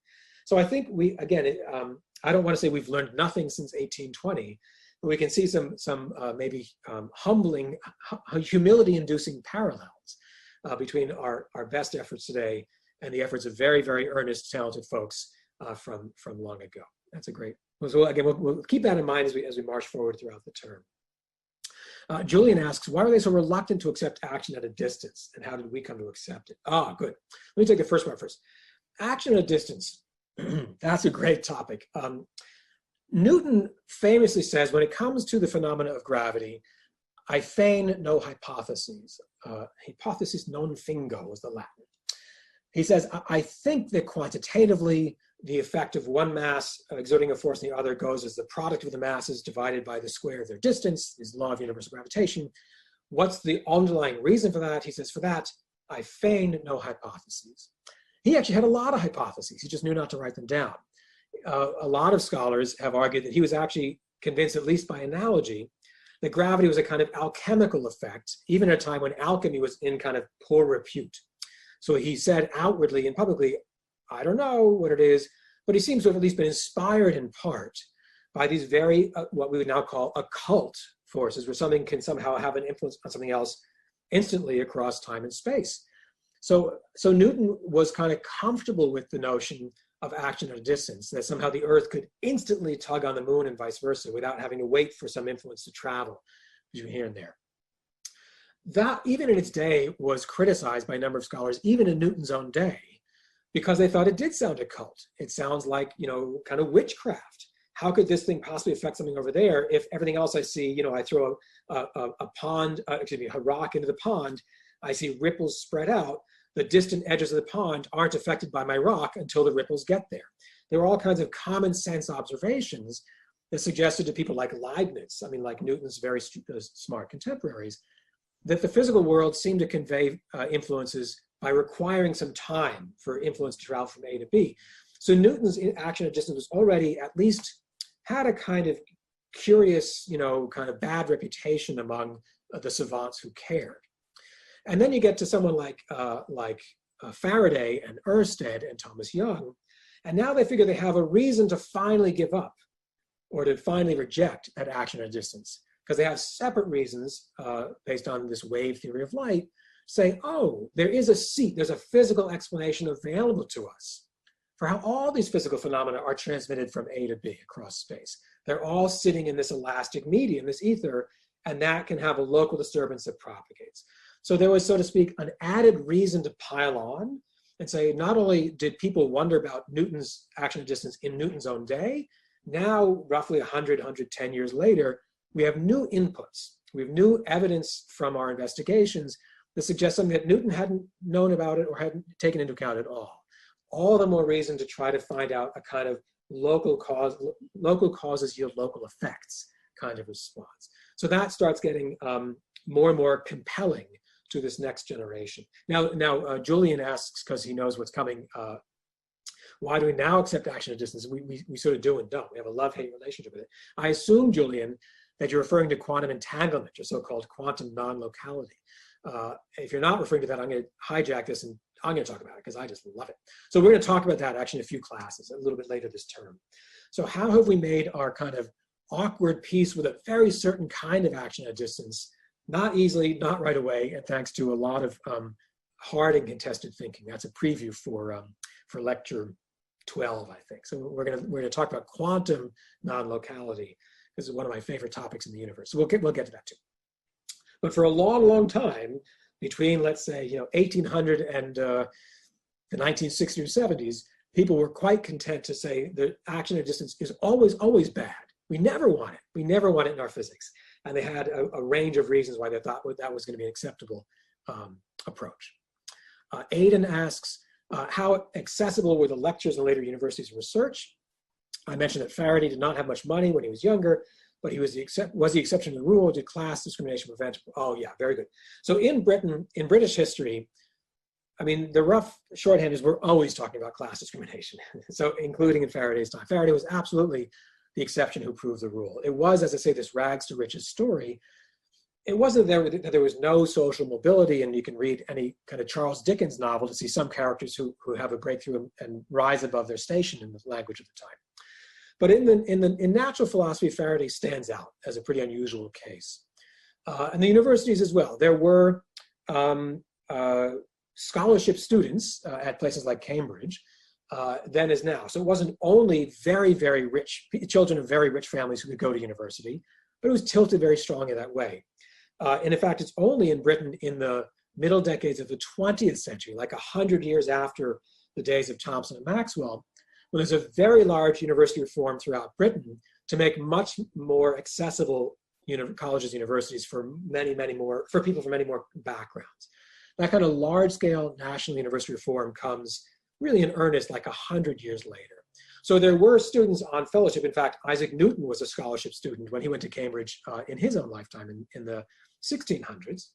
So I think I don't want to say we've learned nothing since 1820, but we can see some maybe humbling, humility-inducing parallels between our best efforts today and the efforts of very, very earnest, talented folks from long ago. That's a great. So again, we'll keep that in mind as we march forward throughout the term. Julian asks, why are they so reluctant to accept action at a distance, and how did we come to accept it? Ah, good. Let me take the first part first. Action at a distance. That's a great topic. Newton famously says, when it comes to the phenomena of gravity, I feign no hypotheses. Hypothesis non fingo is the Latin. He says, I think that quantitatively, the effect of one mass exerting a force on the other goes as the product of the masses divided by the square of their distance, is the law of universal gravitation. What's the underlying reason for that? He says, for that, I feign no hypotheses. He actually had a lot of hypotheses. He just knew not to write them down. A lot of scholars have argued that he was actually convinced, at least by analogy, that gravity was a kind of alchemical effect, even at a time when alchemy was in kind of poor repute. So he said outwardly and publicly, I don't know what it is, but he seems to have at least been inspired in part by these very, what we would now call occult forces, where something can somehow have an influence on something else instantly across time and space. So Newton was kind of comfortable with the notion of action at a distance, that somehow the Earth could instantly tug on the moon and vice versa without having to wait for some influence to travel between here and there. That, even in its day, was criticized by a number of scholars, even in Newton's own day, because they thought it did sound occult. It sounds like, kind of witchcraft. How could this thing possibly affect something over there if everything else I see, I throw a rock into the pond, I see ripples spread out. The distant edges of the pond aren't affected by my rock until the ripples get there. There were all kinds of common sense observations that suggested to people like Leibniz, like Newton's very smart contemporaries, that the physical world seemed to convey influences by requiring some time for influence to travel from A to B. So Newton's action at distance was already at least had a kind of curious, kind of bad reputation among the savants who cared. And then you get to someone like Faraday and Ørsted and Thomas Young, and now they figure they have a reason to finally give up or to finally reject that action at a distance, because they have separate reasons based on this wave theory of light, say, oh, there is a seat, there's a physical explanation available to us for how all these physical phenomena are transmitted from A to B across space. They're all sitting in this elastic medium, this ether, and that can have a local disturbance that propagates. So there was, so to speak, an added reason to pile on and say, not only did people wonder about Newton's action at distance in Newton's own day, now roughly 100, 110 years later, we have new inputs. We have new evidence from our investigations that suggests something that Newton hadn't known about it or hadn't taken into account at all. All the more reason to try to find out a kind of local causes yield local effects kind of response. So that starts getting more and more compelling to this next generation. Now Julian asks, because he knows what's coming, why do we now accept action at distance? We sort of do and don't. We have a love-hate relationship with it. I assume, Julian, that you're referring to quantum entanglement, or so-called quantum non-locality. If you're not referring to that, I'm going to hijack this and I'm going to talk about it because I just love it. So we're going to talk about that actually in a few classes a little bit later this term. So how have we made our kind of awkward peace with a very certain kind of action at distance? Not easily, not right away, and thanks to a lot of hard and contested thinking. That's a preview for lecture 12, I think. So we're gonna talk about quantum non-locality. This is one of my favorite topics in the universe. So we'll get to that too. But for a long, long time, between, let's say, 1800 and the 1960s or 70s, people were quite content to say the action at distance is always, always bad. We never want it. We never want it in our physics. And they had a range of reasons why they thought that was going to be an acceptable approach. Aidan asks, how accessible were the lectures in later universities and research? I mentioned that Faraday did not have much money when he was younger, but he was the exception to the rule. Did class discrimination prevent? Oh yeah, very good. So in Britain, in British history, I mean, the rough shorthand is we're always talking about class discrimination. So including in Faraday's time. Faraday was absolutely the exception who proved the rule. It was, as I say, this rags to riches story. It wasn't that there was no social mobility, and you can read any kind of Charles Dickens novel to see some characters who have a breakthrough and rise above their station in the language of the time. But in natural philosophy, Faraday stands out as a pretty unusual case. And the universities as well. There were scholarship students at places like Cambridge then as now. So it wasn't only very, very rich, children of very rich families who could go to university, but it was tilted very strongly that way. And in fact, it's only in Britain in the middle decades of the 20th century, like 100 years after the days of Thomson and Maxwell, when there's a very large university reform throughout Britain to make much more accessible colleges, universities for for people from many more backgrounds. That kind of large-scale national university reform comes really in earnest like 100 years later. So there were students on fellowship. In fact, Isaac Newton was a scholarship student when he went to Cambridge in his own lifetime in the 1600s.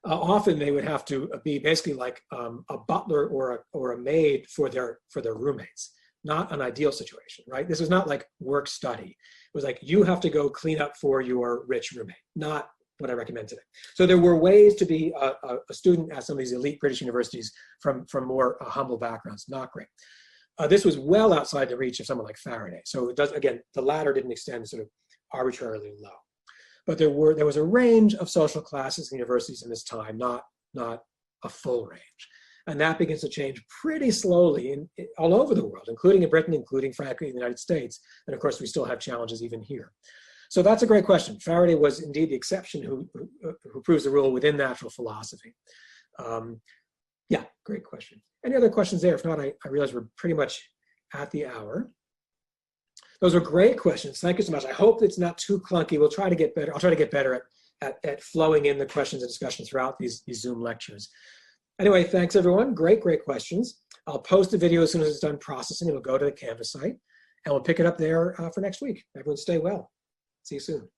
Often they would have to be basically like a butler or a maid for their roommates. Not an ideal situation, right? This was not like work study. It was like you have to go clean up for your rich roommate. Not what I recommend today. So there were ways to be a student at some of these elite British universities from more humble backgrounds. Not great. This was well outside the reach of someone like Faraday. So it does, again, the ladder didn't extend sort of arbitrarily low. But there was a range of social classes in universities in this time, not a full range. And that begins to change pretty slowly all over the world, including in Britain, including, frankly, in the United States. And of course, we still have challenges even here. So that's a great question. Faraday was indeed the exception who proves the rule within natural philosophy. Yeah, great question. Any other questions there? If not, I realize we're pretty much at the hour. Those are great questions. Thank you so much. I hope it's not too clunky. We'll try to get better. I'll try to get better at flowing in the questions and discussion throughout these Zoom lectures. Anyway, thanks everyone. Great questions. I'll post the video as soon as it's done processing. It'll go to the Canvas site, and we'll pick it up there for next week. Everyone stay well. See you soon.